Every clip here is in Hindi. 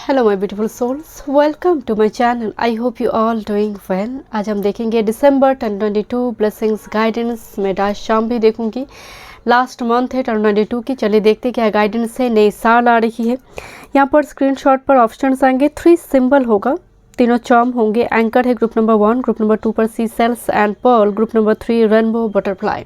Hello my beautiful souls, welcome to my channel. I hope you all doing well. आज हम देखेंगे दिसंबर 2022 ब्लेसिंग्स गाइडेंस में आज शाम भी देखूंगी। लास्ट मंथ है 2022 की। चलिए देखते क्या गाइडेंस है। नई साल आ रही है। यहाँ पर स्क्रीनशॉट पर ऑप्शंस आएंगे। 3 सिंबल होगा, तीनों चार्म होंगे। एंकर है ग्रुप नंबर 1, ग्रुप नंबर 2 पर sea shells and pearl, group number 3 rainbow butterfly.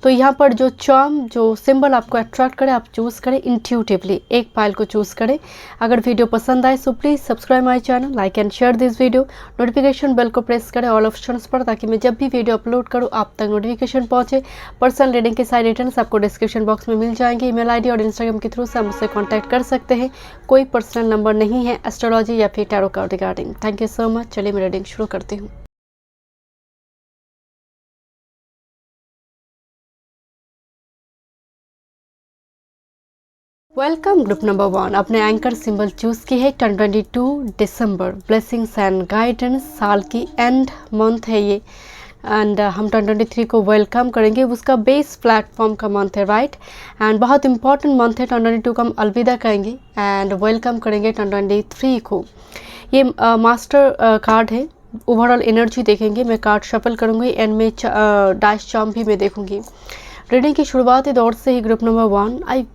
तो यहाँ पर जो चार्म, जो सिंबल आपको अट्रैक्ट करे आप चूज़ करें इंट्यूटिवली, एक पाइल को चूज़ करें। अगर वीडियो पसंद आए so please subscribe my channel, like and share this video. Notification bell को प्रेस करें ऑल ऑप्शंस पर, ताकि मैं जब भी वीडियो अपलोड करूँ आप तक नोटिफिकेशन पहुँचे। पर्सनल रीडिंग के सारे डिटेल्स आपको डिस्क्रिप्शन बॉक्स में मिल जाएंगे। ईमेल आईडी और इंस्टाग्राम के थ्रू से आप मुझसे कॉन्टैक्ट कर सकते हैं। कोई पर्सनल नंबर नहीं है एस्ट्रोलॉजी या फिर tarot card regarding. Thank you so much. चलिए मैं रीडिंग शुरू करती हूँ। Welcome group number 1। अपने एंकर सिंबल चूज की है। 2022 दिसंबर ब्लेसिंग्स एंड गाइडेंस, साल की एंड मंथ है ये। एंड हम 2023 को वेलकम करेंगे। उसका बेस प्लेटफॉर्म का मंथ है, राइट। एंड बहुत इंपॉर्टेंट मंथ है। 2022 को हम अलविदा कहेंगे एंड वेलकम करेंगे 2023 को। ये मास्टर कार्ड है। ओवरऑल एनर्जी देखेंगे। मैं कार्ड शफल करूँगी एंड में डैश चार्म भी मैं देखूँगी। रीडिंग की शुरुआती दौर से ही group number 1 I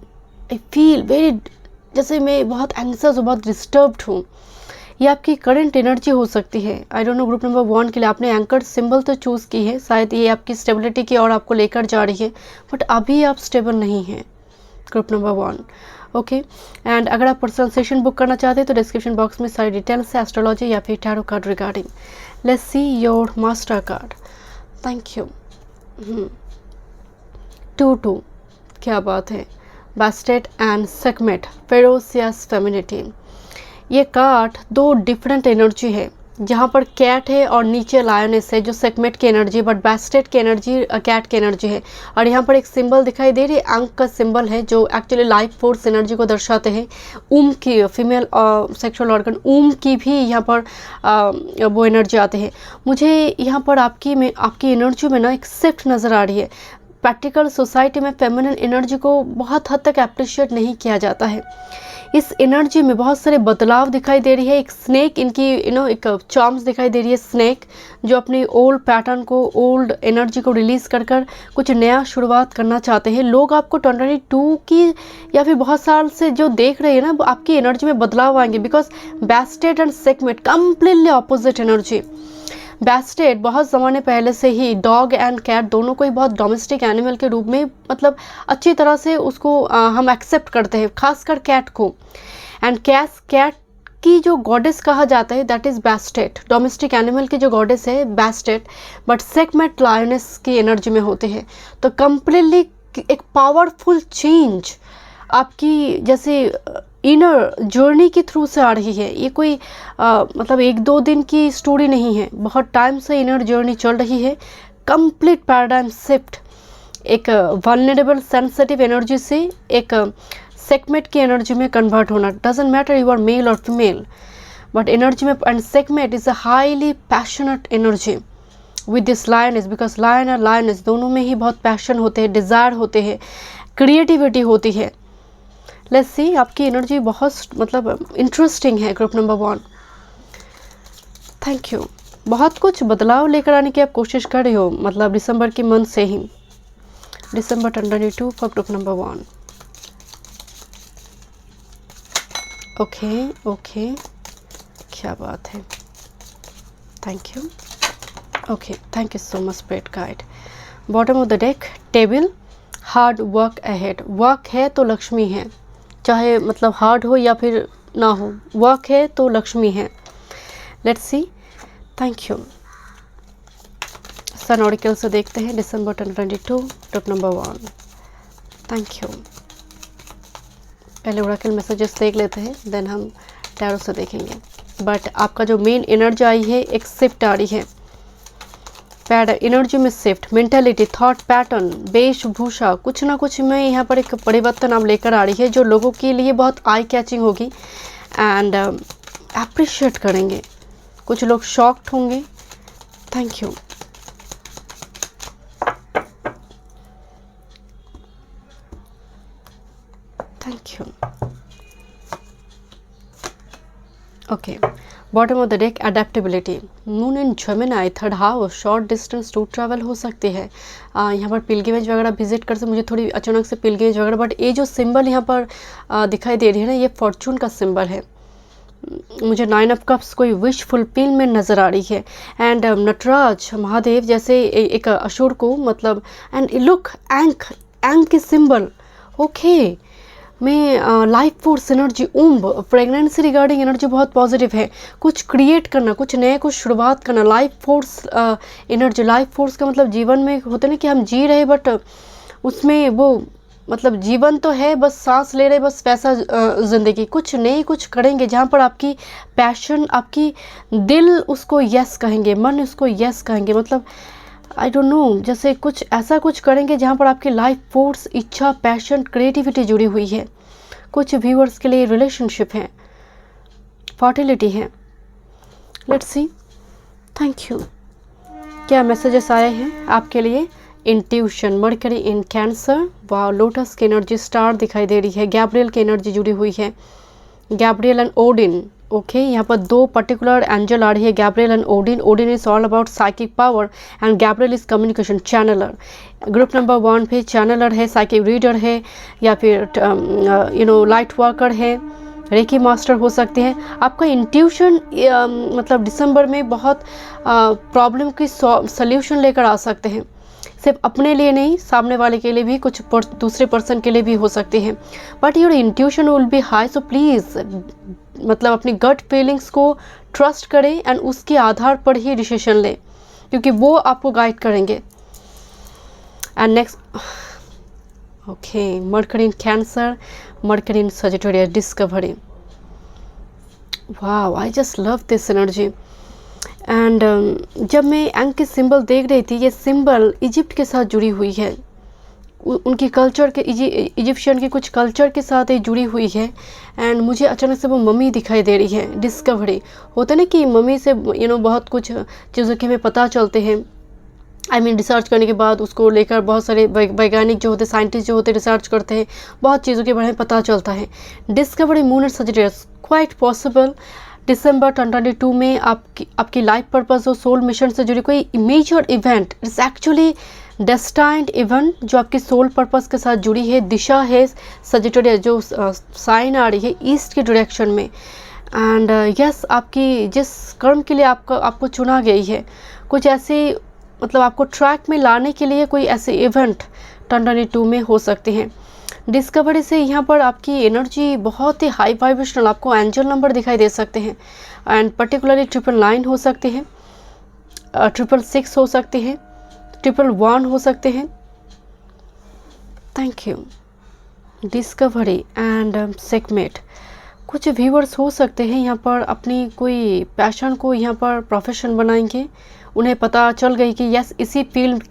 feel very, जैसे मैं बहुत एंग्जियस हूँ, बहुत डिस्टर्ब्ड हूँ। ये आपकी करंट एनर्जी हो सकती है। I don't know group number 1 के लिए आपने एंकर सिंबल तो चूज़ की है, शायद ये आपकी स्टेबिलिटी की ओर आपको लेकर जा रही है, बट अभी आप स्टेबल नहीं हैं ग्रुप नंबर 1। ओके। एंड अगर आप पर्सनल सेशन बुक करना चाहते हैं तो डिस्क्रिप्शन बॉक्स में सारी डिटेल्स है एस्ट्रोलॉजी या फिर tarot card regarding. Let's see your master card. Thank you. 2-2, क्या बात है। Bastet and segment, ferocious femininity. ये कार्ड दो डिफरेंट एनर्जी है। जहाँ पर कैट है और नीचे लायनेस है, जो सेगमेंट की एनर्जी, बट बास्टेट की एनर्जी कैट की एनर्जी है। और यहाँ पर एक सिंबल दिखाई दे रही है, अंक का सिंबल है, जो एक्चुअली लाइफ फोर्स एनर्जी को दर्शाते हैं। ऊम की, फीमेल सेक्सुअल ऑर्गन ऊम की भी यहाँ पर वो एनर्जी आते हैं। मुझे यहाँ पर आपकी एनर्जी में ना एक शिफ्ट नज़र आ रही है। प्रैक्टिकल सोसाइटी में फेमिनिन एनर्जी को बहुत हद तक अप्रिशिएट नहीं किया जाता है। इस एनर्जी में बहुत सारे बदलाव दिखाई दे रही है। एक स्नेक इनकी एक चार्म्स दिखाई दे रही है, स्नेक जो अपनी ओल्ड पैटर्न को, ओल्ड एनर्जी को रिलीज़ कर कुछ नया शुरुआत करना चाहते हैं। लोग आपको 2022 की या फिर बहुत साल से जो देख रहे हैं ना, आपकी एनर्जी में बदलाव आएंगे। Because Bastet and Sekhmet completely opposite energy. Bastet बहुत ज़माने पहले से ही डॉग एंड कैट दोनों को ही बहुत डोमेस्टिक एनिमल के रूप में, मतलब अच्छी तरह से उसको हम एक्सेप्ट करते हैं, खासकर कैट को। एंड कैट की जो गॉडेस कहा जाता है दैट इज़ बैस्टेड। डोमेस्टिक एनिमल की जो गॉडेस है बैस्टेड, बट सेगमेंट लायनेस की एनर्जी में होते हैं। तो कंप्लीटली एक पावरफुल चेंज आपकी जैसे इनर जर्नी के थ्रू से आ रही है। ये कोई मतलब 1-2 दिन की स्टोरी नहीं है, बहुत टाइम से इनर जर्नी चल रही है। कंप्लीट पैराडाइम शिफ्ट, एक वल्नरेबल सेंसिटिव एनर्जी से एक सेगमेंट की एनर्जी में कन्वर्ट होना। Doesn't matter you are male और फीमेल, बट एनर्जी में। And segment is a highly passionate energy with this lioness, because lion और लायनेस दोनों में ही बहुत पैशन होते हैं, डिज़ायर होते हैं, क्रिएटिविटी होती है। लेट्स सी, आपकी एनर्जी बहुत मतलब इंटरेस्टिंग है ग्रुप नंबर 1। Thank you. बहुत कुछ बदलाव लेकर आने की आप कोशिश कर रही हो, मतलब दिसंबर के मंथ से ही। दिसंबर 2022 फॉर ग्रुप नंबर 1। ओके, क्या बात है। Thank you. Okay, thank you so much spirit guide. Bottom of the deck, table, hard work ahead. Work है तो लक्ष्मी है, चाहे मतलब हार्ड हो या फिर ना हो, वर्क है तो लक्ष्मी है। Let's see. Thank you. Sun oracle से देखते हैं दिसंबर 2022 ग्रुप नंबर 1। Thank you. पहले ओरेकल मैसेजेस देख लेते हैं, देन हम टैरो से देखेंगे। बट आपका जो मेन एनर्जी आई है, एक शिफ्ट आ रही है। एनर्जी में शिफ्ट, मेंटालिटी, थॉट पैटर्न, वेशभूषा, कुछ ना कुछ में यहाँ पर एक परिवर्तन आप लेकर आ रही है, जो लोगों के लिए बहुत आई कैचिंग होगी एंड अप्रिशिएट करेंगे। कुछ लोग शॉक्ड होंगे। Thank you. Thank you. Okay, bottom of the deck adaptability, moon in Gemini, third house, short distance to travel हो सकती है। यहाँ पर पिलग्रिमेज वगैरह विजिट कर सकते, मुझे थोड़ी अचानक से पिलग्रिमेज वगैरह, बट ये जो सिंबल यहाँ पर दिखाई दे रही है ना, ये फॉर्चून का सिंबल है। मुझे 9 ऑफ कप्स कोई विश फुलफिलमेंट नज़र आ रही है। एंड नटराज महादेव जैसे एक असुर को मतलब, एंड लुक एंक की सिंबल। ओके, में life force energy, womb, pregnancy regarding energy बहुत पॉजिटिव है। कुछ क्रिएट करना, कुछ नए, कुछ शुरुआत करना, life force energy. Life force का मतलब जीवन में होता है ना कि हम जी रहे बट उसमें वो मतलब जीवन तो है, बस सांस ले रहे, बस वैसा ज़िंदगी। कुछ नई कुछ करेंगे जहाँ पर आपकी पैशन, आपकी दिल उसको यस कहेंगे, मन उसको यस कहेंगे, मतलब आई डोंट नो, जैसे कुछ ऐसा कुछ करेंगे जहाँ पर आपकी लाइफ फोर्स, इच्छा, पैशन, क्रिएटिविटी जुड़ी हुई है। कुछ व्यूअर्स के लिए रिलेशनशिप है, फर्टिलिटी है। Let's see, thank you. क्या मैसेजेस आए हैं आपके लिए? इंट्यूशन, मरकरी इन कैंसर, व लोटस की एनर्जी, स्टार दिखाई दे रही है, गैब्रियल की एनर्जी जुड़ी हुई है, गैब्रियल एंड ओडिन। ओके, यहाँ पर 2 पर्टिकुलर एंजल आ रही है, Gabriel and Odin. Odin is all about psychic power and Gabriel is communication channeler. Group number 1 पे चैनलर है, साइकिक रीडर है, या फिर लाइट वर्कर है, रेकी मास्टर हो सकते हैं। आपका इंट्यूशन मतलब दिसंबर में बहुत प्रॉब्लम की सॉल्यूशन लेकर आ सकते हैं। सिर्फ अपने लिए नहीं, सामने वाले के लिए भी, कुछ दूसरे पर्सन के लिए भी हो सकते हैं। But your intuition will be high, so please मतलब अपनी गट फीलिंग्स को ट्रस्ट करें एंड उसके आधार पर ही डिसीजन लें, क्योंकि वो आपको गाइड करेंगे। And next, okay, Mercury in Cancer, Mercury in Sagittarius, discovery. वाह, I just love this energy. And जब मैं एंक की सिंबल देख रही थी, ये सिंबल इजिप्ट के साथ जुड़ी हुई है, उनकी कल्चर के, इजिप्शियन के कुछ कल्चर के साथ ये जुड़ी हुई है। एंड मुझे अचानक से वो मम्मी दिखाई दे रही है, डिस्कवरी। होता है ना कि मम्मी से बहुत कुछ चीज़ों के हमें पता चलते हैं। रिसर्च करने के बाद उसको लेकर बहुत सारे वैज्ञानिक जो होते, साइंटिस्ट जो होते, रिसर्च करते हैं, बहुत चीज़ों के बारे में पता चलता है। Discovery, moon and Sagittarius, quite possible दिसंबर 2022 में आपकी लाइफ पर्पस और सोल मिशन से जुड़ी कोई major event, it's actually destined event जो आपके सोल पर्पस के साथ जुड़ी है। दिशा है सजिटेरियस, जो साइन आ रही है ईस्ट के डायरेक्शन में। एंड यस, आपकी जिस कर्म के लिए आपको चुना गई है, कुछ ऐसे मतलब आपको ट्रैक में लाने के लिए कोई ऐसे इवेंट 2022 में हो सकते हैं। डिस्कवरी से यहाँ पर आपकी एनर्जी बहुत ही हाई वाइब्रेशनल, आपको एंजल नंबर दिखाई दे सकते हैं। एंड पर्टिकुलरली 999 हो सकते हैं, 666 हो सकते हैं, 111 हो सकते हैं। Thank you. डिस्कवरी एंड सेकमेट, कुछ व्यूअर्स हो सकते हैं यहाँ पर अपनी कोई पैशन को यहाँ पर प्रोफेशन बनाएंगे। उन्हें पता चल गई कि यस, इसी फील्ड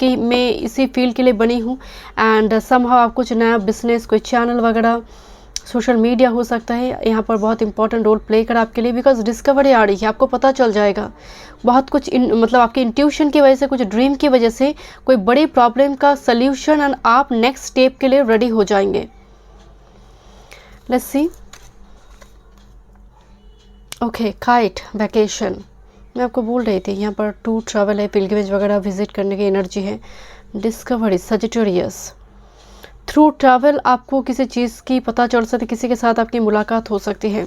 के लिए बनी हूँ। एंड समहाउ आप कुछ नया बिजनेस, कोई चैनल वगैरह, सोशल मीडिया हो सकता है, यहाँ पर बहुत इंपॉर्टेंट रोल प्ले कर आपके लिए, बिकॉज डिस्कवरी आ रही है, आपको पता चल जाएगा बहुत कुछ। मतलब आपके इंट्यूशन की वजह से, कुछ ड्रीम की वजह से कोई बड़ी प्रॉब्लम का सल्यूशन, एंड आप नेक्स्ट स्टेप के लिए रेडी हो जाएंगे। Let's see, okay, kite, vacation. मैं आपको बोल रही थी यहाँ पर टू ट्रैवल है, पिलग्रिमेज वगैरह विजिट करने की एनर्जी है। डिस्कवरी, सजिटेरियस, थ्रू ट्रैवल आपको किसी चीज़ की पता चल सकती है, किसी के साथ आपकी मुलाकात हो सकती है।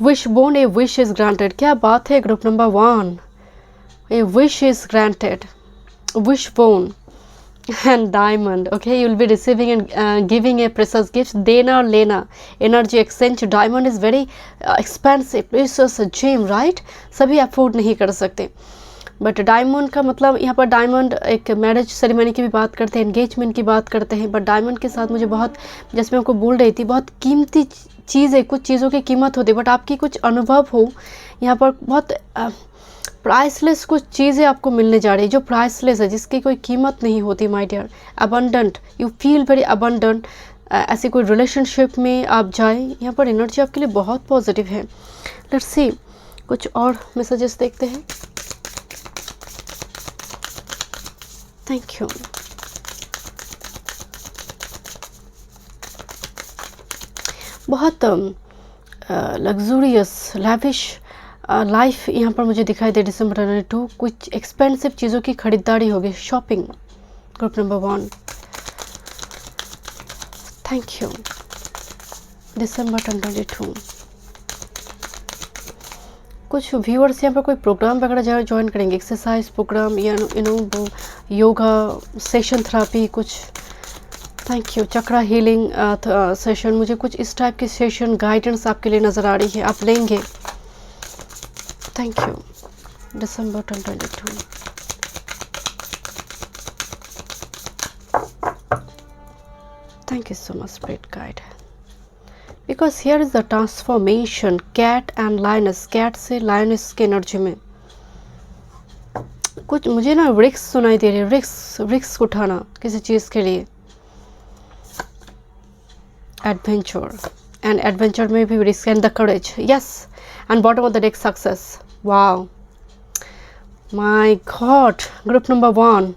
Wish born, a wish is granted, क्या बात है। Group number 1, a wish is granted, wish born and diamond. Okay, you will be receiving and giving a precious gift, देना और लेना, energy exchange। diamond is very expensive, precious gem, right? सभी अफोर्ड नहीं कर सकते, बट डायमंड का मतलब यहाँ पर डायमंड एक मैरिज सेरेमनी की भी बात करते हैं, एंगेजमेंट की बात करते हैं, बट डायमंड के साथ मुझे बहुत, जैसे मैं आपको बोल रही थी, बहुत कीमती चीज़ है। कुछ चीज़ों की कीमत होती है, बट आपकी कुछ अनुभव हो यहाँ पर, बहुत प्राइसलेस कुछ चीज़ें आपको मिलने जा रही है, जो प्राइसलेस है, जिसकी कोई कीमत नहीं होती। My dear, abundant, you feel very abundant. ऐसी कोई रिलेशनशिप में आप जाएं, यहाँ पर एनर्जी आपके लिए बहुत पॉजिटिव है। लेट्स सी, कुछ और मैसेजेस देखते हैं। Thank you. बहुत लग्जूरियस लैविश लाइफ यहाँ पर मुझे दिखाई दे। दिसंबर 2022 कुछ एक्सपेंसिव चीज़ों की खरीदारी होगी, shopping, group number 1। Thank you. दिसंबर 2022 कुछ व्यूअर्स यहाँ पर कोई प्रोग्राम वगैरह ज्वाइन करेंगे, एक्सरसाइज प्रोग्राम या वो योगा सेशन, थेरापी कुछ। Thank you. Chakra healing session, मुझे कुछ इस टाइप की सेशन गाइडेंस आपके लिए नज़र आ रही है, आप लेंगे। Thank you. दिसंबर 2022 thank you so much spirit guide, because here is the transformation. Cat and lioness, cat से लायनस के एनर्जी में कुछ मुझे ना रिस्क सुनाई दे रही है, रिस्क उठाना किसी चीज़ के लिए, एडवेंचर, एंड एडवेंचर में भी risk and the courage, yes. And bottom of the deck success, wow my God. Group number 1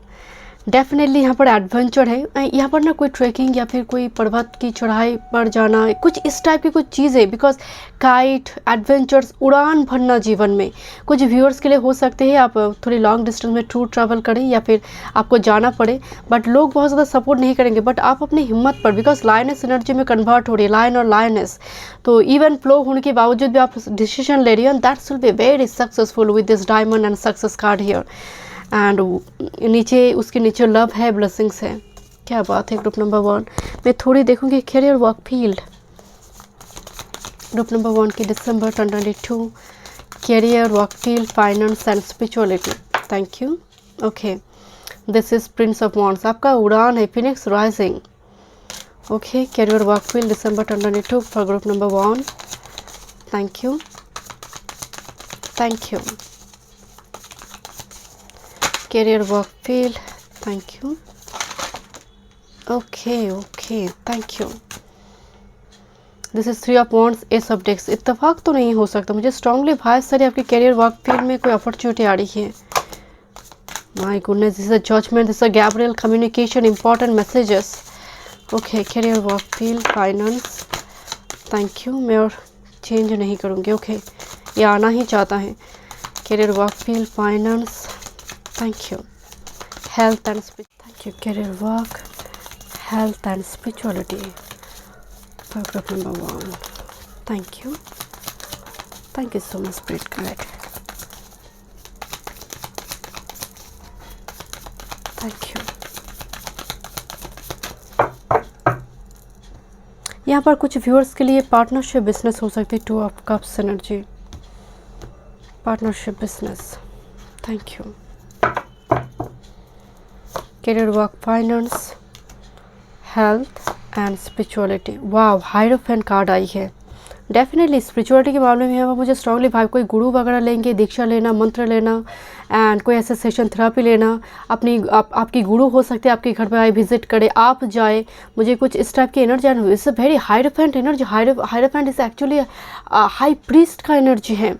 definitely यहाँ पर एडवेंचर है। यहाँ पर ना कोई ट्रैकिंग या फिर कोई पर्वत की चढ़ाई पर जाना, कुछ इस टाइप की कुछ चीज़ें, बिकॉज काइट एडवेंचर्स, उड़ान भरना जीवन में। कुछ व्यूअर्स के लिए हो सकते हैं आप थोड़ी लॉन्ग डिस्टेंस में टूर ट्रैवल करें या फिर आपको जाना पड़े, बट लोग बहुत ज़्यादा सपोर्ट नहीं करेंगे, बट आप अपनी हिम्मत पर, बिकॉज लायनेस एनर्जी में कन्वर्ट हो रही है, लायन और लायनेस, तो इवन फ्लो होने के बावजूद भी आप डिसीजन ले रही हो, and that's will be very successful with this diamond and success card here. And नीचे उसके नीचे लव है, ब्लेसिंग्स है, क्या बात है। ग्रुप नंबर 1 मैं थोड़ी देखूंगी career work field. Group number 1 की दिसंबर 2022 career work field, finance and spirituality. Thank you. Okay, this is Prince of wands, आपका उड़ान है, Phoenix rising. Okay, career work field December 2022 for group number 1। Thank you, thank you. Career work field, thank you. Okay, thank you. This is 3 of wands, ace of decks। इत्तेफाक तो नहीं हो सकता, मुझे स्ट्रांगली भाई सर आपके करियर वर्क फील्ड में कोई अपॉर्चुनिटी आ रही है। My goodness, this is a judgement, this is a Gabriel communication, important messages. Okay, career work field, finance, thank you. मैं और चेंज नहीं करूँगी, ओके, ये आना ही चाहता है। Career work field, finance, thank you, health and thank you, career work, health and spirituality for group number 1। thank you so much spirit guide, thank you। यहाँ पर कुछ व्यूअर्स के लिए पार्टनरशिप बिजनेस हो सकती है, 2 of cups energy, partnership business. Thank you. Career work, finance, health and spirituality. वाह, हायरोफेंट कार्ड आई है। डेफिनेटली स्पिरिचुअलिटी के मामले में है, मुझे स्ट्रांगली भाई कोई गुरु वगैरह लेंगे, दीक्षा लेना, मंत्र लेना, एंड कोई ऐसे सेशन थेरापी लेना। आपकी गुरु हो सकते हैं, आपके घर पे आए, विजिट करे, आप जाए, मुझे कुछ इस टाइप की energy. And it's a very hierophant energy. Hierophant is actually high priest का एनर्जी है।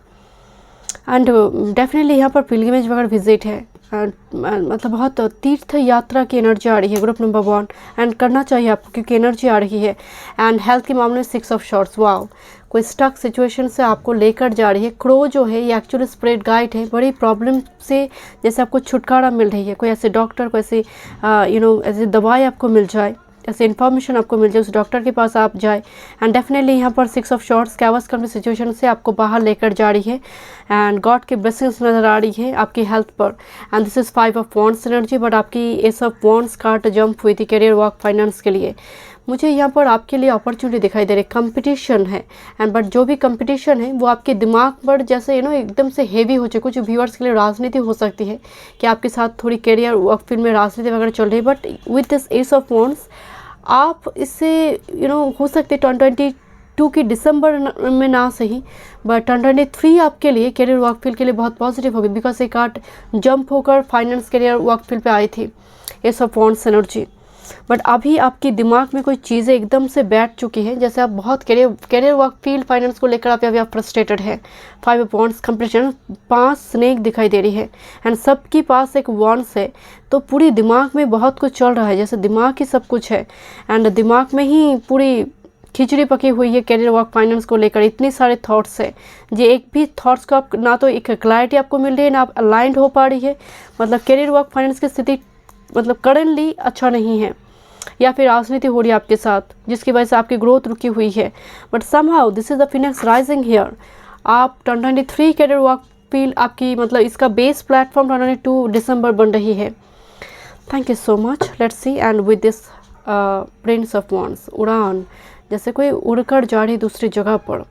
एंड डेफिनेटली यहाँ पर पिलग्रिमेज वगैरह विजिट है, मतलब बहुत तीर्थ यात्रा की एनर्जी आ रही है ग्रुप नंबर 1, एंड करना चाहिए आपको क्योंकि एनर्जी आ रही है। एंड हेल्थ के मामले में 6 of Swords, वाओ, कोई स्टक सिचुएशन से आपको लेकर जा रही है। क्रो जो है ये एक्चुअली स्पिरिट गाइड है, बड़ी प्रॉब्लम से जैसे आपको छुटकारा मिल रही है, कोई ऐसे डॉक्टर, कोई ऐसे ऐसे दवाई आपको मिल जाए, ऐसे इन्फॉर्मेशन आपको मिल जाए, उस डॉक्टर के पास आप जाए। एंड डेफिनेटली यहाँ पर 6 of Swords कैवस करने सिचुएशन से आपको बाहर लेकर जा रही है, एंड गॉड की ब्लेसिंग्स नज़र आ रही है आपकी हेल्थ पर। And this is 5 of Wands energy, but आपकी ace of wands card jump हुई थी करियर वर्क फाइनेंस के लिए। मुझे यहाँ पर आपके लिए अपॉर्चुनिटी दिखाई दे रही है, कंपटीशन है, एंड बट जो भी कंपटीशन है वो आपके दिमाग पर जैसे एकदम से हेवी हो जाए। कुछ व्यूअर्स के लिए राजनीति हो सकती है कि आपके साथ थोड़ी करियर वर्क फील्ड में राजनीति वगैरह चल रही है, but with this S of wands आप इससे हो सकते 2022 की दिसंबर में ना सही, बट 2023 आपके लिए करियर वर्क फील्ड के लिए बहुत पॉजिटिव होगी, बिकॉज एक कार्ड जंप होकर फाइनेंस करियर वर्क फील्ड पे आई थी, S of wands energy. But अभी आपके दिमाग में कोई चीज़ें एकदम से बैठ चुकी हैं, जैसे आप बहुत करियर वर्क फील्ड फाइनेंस को लेकर आप फ्रस्ट्रेटेड है। 5 of Wands कंप्लीशन, 5 स्नेक दिखाई दे रही है, एंड सबके पास एक वॉन्ड्स है, तो पूरी दिमाग में बहुत कुछ चल रहा है, जैसे दिमाग ही सब कुछ है, एंड दिमाग में ही पूरी खिचड़ी पकी हुई है करियर वर्क फाइनेंस को लेकर, इतने सारे थॉट्स है। ये एक भी थॉट्स को आप ना तो एक क्लैरिटी आपको मिल रही है, ना आप अलाइंड हो पा रही है। मतलब करियर वर्क फाइनेंस की स्थिति मतलब करंटली अच्छा नहीं है, या फिर राजनीति हो रही है आपके साथ जिसकी वजह से आपकी ग्रोथ रुकी हुई है। But somehow this is the Phoenix rising here. आप 2023 करियर वर्क फील्ड आपकी मतलब इसका बेस प्लेटफॉर्म 2022 दिसंबर बन रही है। Thank you so much. Let's see and with this Prince of wands, उड़ान, जैसे कोई उड़कर जा रही दूसरी जगह पर।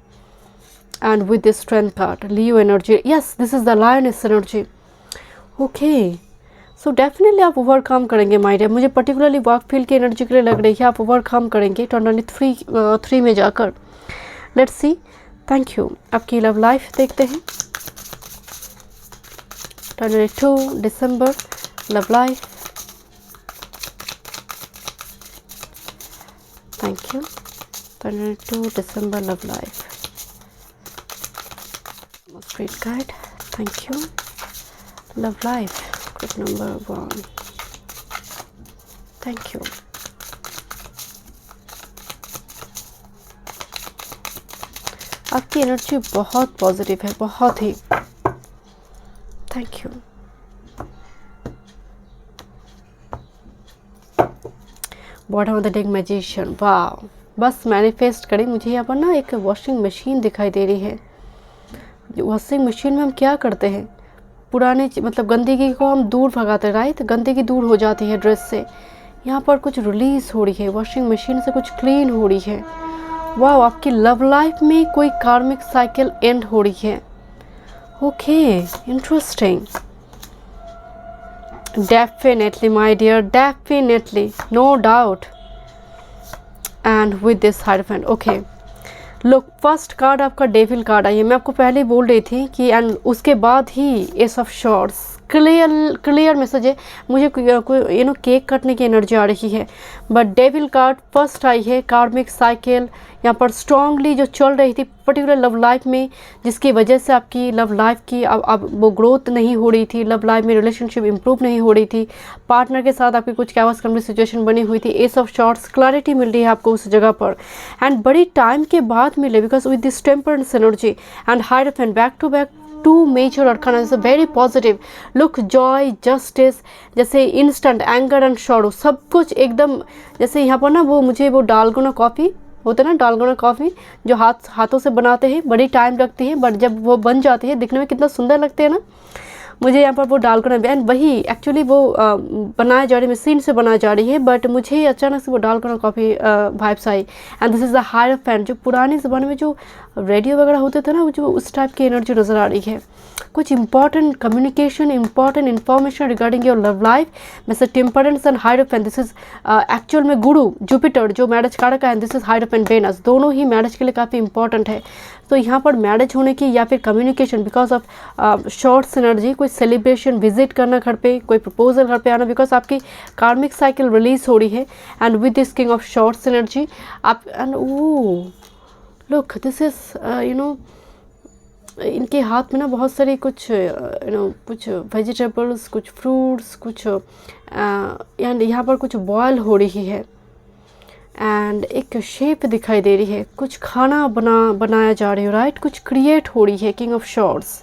And with this strength card, Leo energy, yes this is the lioness energy. Okay, so definitely आप ओवरकम करेंगे माय डियर। मुझे पर्टिकुलरली वर्क फील्ड की एनर्जी के लिए लग रही है आप ओवरकम करेंगे 2023 में जाकर। Let's see, thank you. आपकी लव लाइफ देखते हैं 22 दिसंबर लव लाइफ। Thank you. 22 दिसंबर love life street guide. Thank you. Love life group number 1। Thank you. आपकी एनर्जी बहुत पॉजिटिव है, बहुत ही। Thank you. Bottom of the deck magician. वाह, बस मैनिफेस्ट करें। मुझे यहाँ पर ना एक वॉशिंग मशीन दिखाई दे रही है। वॉशिंग मशीन में हम क्या करते हैं, पुराने मतलब गंदगी को हम दूर भगाते हैं, राइट। गंदगी दूर हो जाती है ड्रेस से। यहाँ पर कुछ रिलीज हो रही है, वॉशिंग मशीन से कुछ क्लीन हो रही है। वाह, आपकी लव लाइफ में कोई कार्मिक साइकिल एंड हो रही है। Okay, interesting. Definitely my dear, definitely, no doubt. And with this hierophant, okay look, first card आपका डेविल कार्ड आई है। मैं आपको पहले ही बोल रही थी कि एंड उसके बाद ही ace of swords. Clear message है। मुझे केक कटने की एनर्जी आ रही है। बट डेविल कार्ड फर्स्ट आई है। कार्मिक साइकिल यहाँ पर स्ट्रांगली जो चल रही थी पर्टिकुलर लव लाइफ में, जिसकी वजह से आपकी लव लाइफ की अब वो ग्रोथ नहीं हो रही थी। लव लाइफ में रिलेशनशिप इंप्रूव नहीं हो रही थी। पार्टनर के साथ आपकी कुछ कैवस कंप्लीट सिचुएशन बनी हुई थी। एस ऑफ शॉर्ट्स, क्लैरिटी मिल रही है आपको उस जगह पर, एंड बड़ी टाइम के बाद मिले because with this temperance energy and hierophant back to back to major arcana is very positive. Look, joy, justice, जैसे इंस्टेंट एंगर एंड शॉरो, सब कुछ एकदम जैसे यहाँ पर ना वो मुझे वो डालगोना कॉफ़ी होता है ना, डालगोना कॉफ़ी जो हाथों से बनाते हैं, बड़ी टाइम लगती है बट जब वो बन जाती है दिखने में कितना सुंदर लगते हैं ना। मुझे यहाँ पर वो डालगोना, एंड वही एक्चुअली वो बनाया जा रही मशीन से बनाई जा रही है, बट मुझे अचानक से वो डालगोना कॉफ़ी वाइब्स आई। And this is the hierophant, जो पुराने ज़माने में जो रेडियो वगैरह होते थे ना, जो उस टाइप की एनर्जी नज़र आ रही है। कुछ important communication, important information regarding your love life. Mister temperance and hierophant, this is actual में गुरु जुपिटर जो मैरिज कारक का है, दिस इज हायरफेंट वेनस, दोनों ही मैरिज के लिए काफ़ी इंपॉर्टेंट है। तो यहाँ पर मैरिज होने की या फिर communication because of swords energy, कोई सेलिब्रेशन, विजिट करना घर पे, कोई प्रपोजल घर पे आना, बिकॉज आपकी कार्मिक साइकिल रिलीज हो रही है। And with this king of swords energy आप एंड लुक, दिस इज इनके हाथ में ना बहुत सारी कुछ कुछ वेजिटेबल्स, कुछ फ्रूट्स, कुछ एंड यहाँ पर कुछ बॉयल हो रही है एंड एक शेप दिखाई दे रही है। कुछ खाना बनाया जा रही है, राइट, कुछ क्रिएट हो रही है। King of shorts,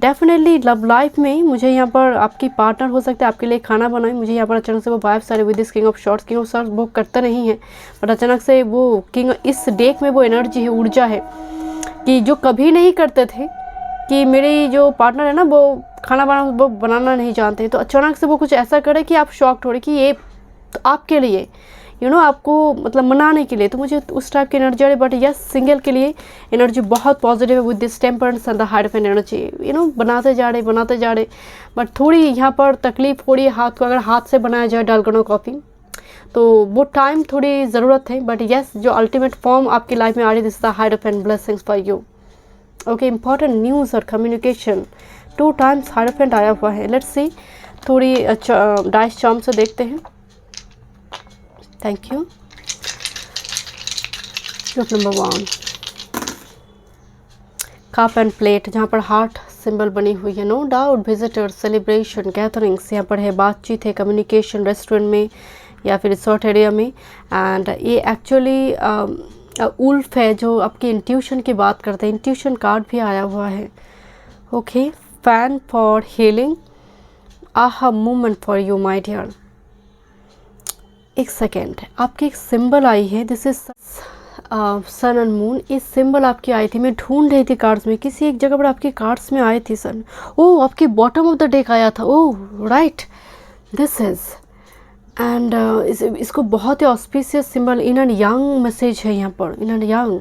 definitely love life में मुझे यहाँ पर आपकी पार्टनर हो सकता है, आपके लिए खाना बनाए। मुझे यहाँ पर अचानक से वो वाइब्स आ रहे with this king of shorts. King of shorts वो करता नहीं है बट अचानक से वो किंग, इस डेक में वो एनर्जी है, ऊर्जा है कि जो कभी नहीं करते थे, कि मेरी जो पार्टनर है ना वो खाना बनाना नहीं जानते, तो अचानक से वो कुछ ऐसा करे कि आप शॉक्ड हो रहे कि ये तो आपके लिए आपको मतलब मनाने के लिए। तो मुझे उस टाइप की एनर्जी आ रही, बट यस सिंगल के लिए एनर्जी बहुत पॉजिटिव है with this temperance and the hierophant energy. बनाते जा रहे बट थोड़ी यहाँ पर तकलीफ हो रही है हाथ को। अगर हाथ से बनाया जाए डालगोना कॉफ़ी तो वो टाइम थोड़ी ज़रूरत है, बट यस जो अल्टीमेट फॉर्म आपकी लाइफ में आ रही है, this the hierophant blessings for you. Okay, important news और कम्युनिकेशन 2 टाइम्स हायरफेंट आया हुआ है। लेट्स सी, थोड़ी डाइस चार्म से देखते हैं। Thank you. Group number 1 cup and plate, जहाँ पर हार्ट सिंबल बनी हुई है। No doubt visitor, celebration, gatherings यहाँ पर है, बातचीत है, कम्युनिकेशन रेस्टोरेंट में या फिर रिसोर्ट एरिया में। एंड ये एक्चुअली उल्फ है जो आपकी इंट्यूशन की बात करते हैं, इंट्यूशन कार्ड भी आया हुआ है। Okay, fan for healing, aha moment for you my dear. एक सेकेंड, आपकी एक सिंबल आई है, this is sun and moon. इस सिंबल आपकी आई थी, मैं ढूंढ रही थी कार्ड्स में, किसी एक जगह पर आपकी कार्ड्स में आई थी सन। ओह, आपकी बॉटम ऑफ द डेक आया था। Oh right, this is and इसको बहुत ही auspicious symbol, yin and yang message है यहाँ पर, yin and yang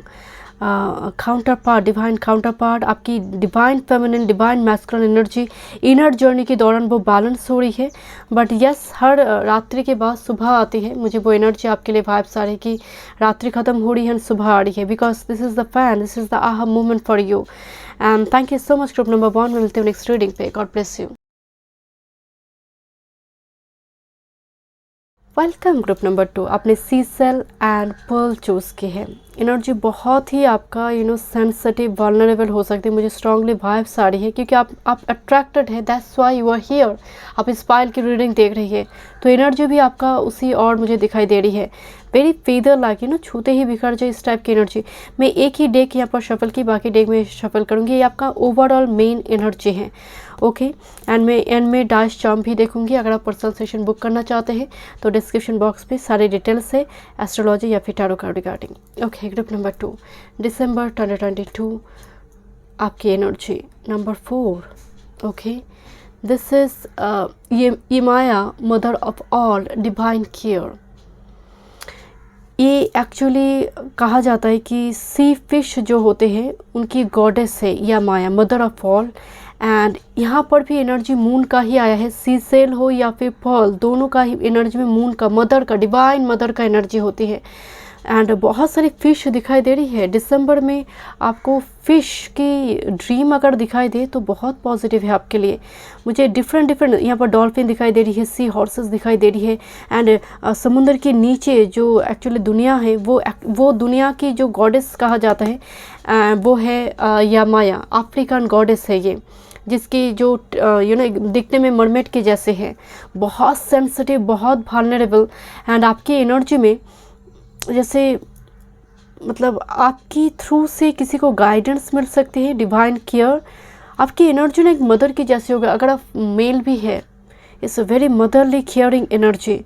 counter part, divine counter part, आपकी divine feminine, divine masculine energy inner journey के दौरान वो बैलेंस हो रही है। बट यस, हर रात्रि के बाद सुबह आती है, मुझे वो एनर्जी आपके लिए वाइब्स आ रही है कि रात्रि खत्म हो रही है, सुबह आ रही है, because this is the fan, this is the आहा moment for you. And thank you so much group number 1, मिलते हैं नेक्स्ट रीडिंग पे। God bless you. Welcome group number 2, आपने सीसेल एंड पर्ल चूज़ की है। एनर्जी बहुत ही आपका सेंसिटिव, वल्नरेबल हो सकती है, मुझे स्ट्रांगली वाइब्स आ रही है क्योंकि आप अट्रैक्टेड है, that's why you are here. आप इस पाइल की रीडिंग देख रही है तो एनर्जी भी आपका उसी और मुझे दिखाई दे रही है, वेरी फेदर लाइक छूते ही बिखर जाए इस टाइप की एनर्जी। मैं एक ही डेक यहाँ पर शफल की, बाकी डेक में शफल करूँगी, ये आपका ओवरऑल मेन एनर्जी है। ओके, एंड मैं एंड में डाइस चार्म भी देखूंगी। अगर आप पर्सनल सेशन बुक करना चाहते हैं तो डिस्क्रिप्शन बॉक्स पे सारे डिटेल्स है एस्ट्रोलॉजी या फिर tarot card regarding. Okay, group number 2, December 2022, आपकी energy number 4। Okay, this is ये Maya, mother of all divine care. ये एक्चुअली कहा जाता है कि सी फिश जो होते हैं उनकी गॉडेस है या माया, मदर ऑफ ऑल। एंड यहाँ पर भी एनर्जी मून का ही आया है, सी सेल हो या फिर पर्ल, दोनों का ही एनर्जी में मून का, मदर का, डिवाइन मदर का एनर्जी होती है। एंड बहुत सारी फ़िश दिखाई दे रही है दिसंबर में। आपको फ़िश की ड्रीम अगर दिखाई दे तो बहुत पॉजिटिव है आपके लिए। मुझे डिफरेंट यहाँ पर डॉल्फिन दिखाई दे रही है, सी हॉर्सेस दिखाई दे रही है। एंड समुद्र के नीचे जो एक्चुअली दुनिया है, वो दुनिया की जो गॉडेस कहा जाता है वो है यामाया, अफ्रीकन गॉडेस है ये, जिसकी जो दिखने में मरमेड के जैसे है, बहुत सेंसिटिव, बहुत वल्नरेबल। एंड आपकी एनर्जी में जैसे मतलब आपकी थ्रू से किसी को गाइडेंस मिल सकती है, डिवाइन केयर। आपकी एनर्जी ना एक मदर की जैसी होगा, अगर आप मेल भी है, it's a very motherly caring energy.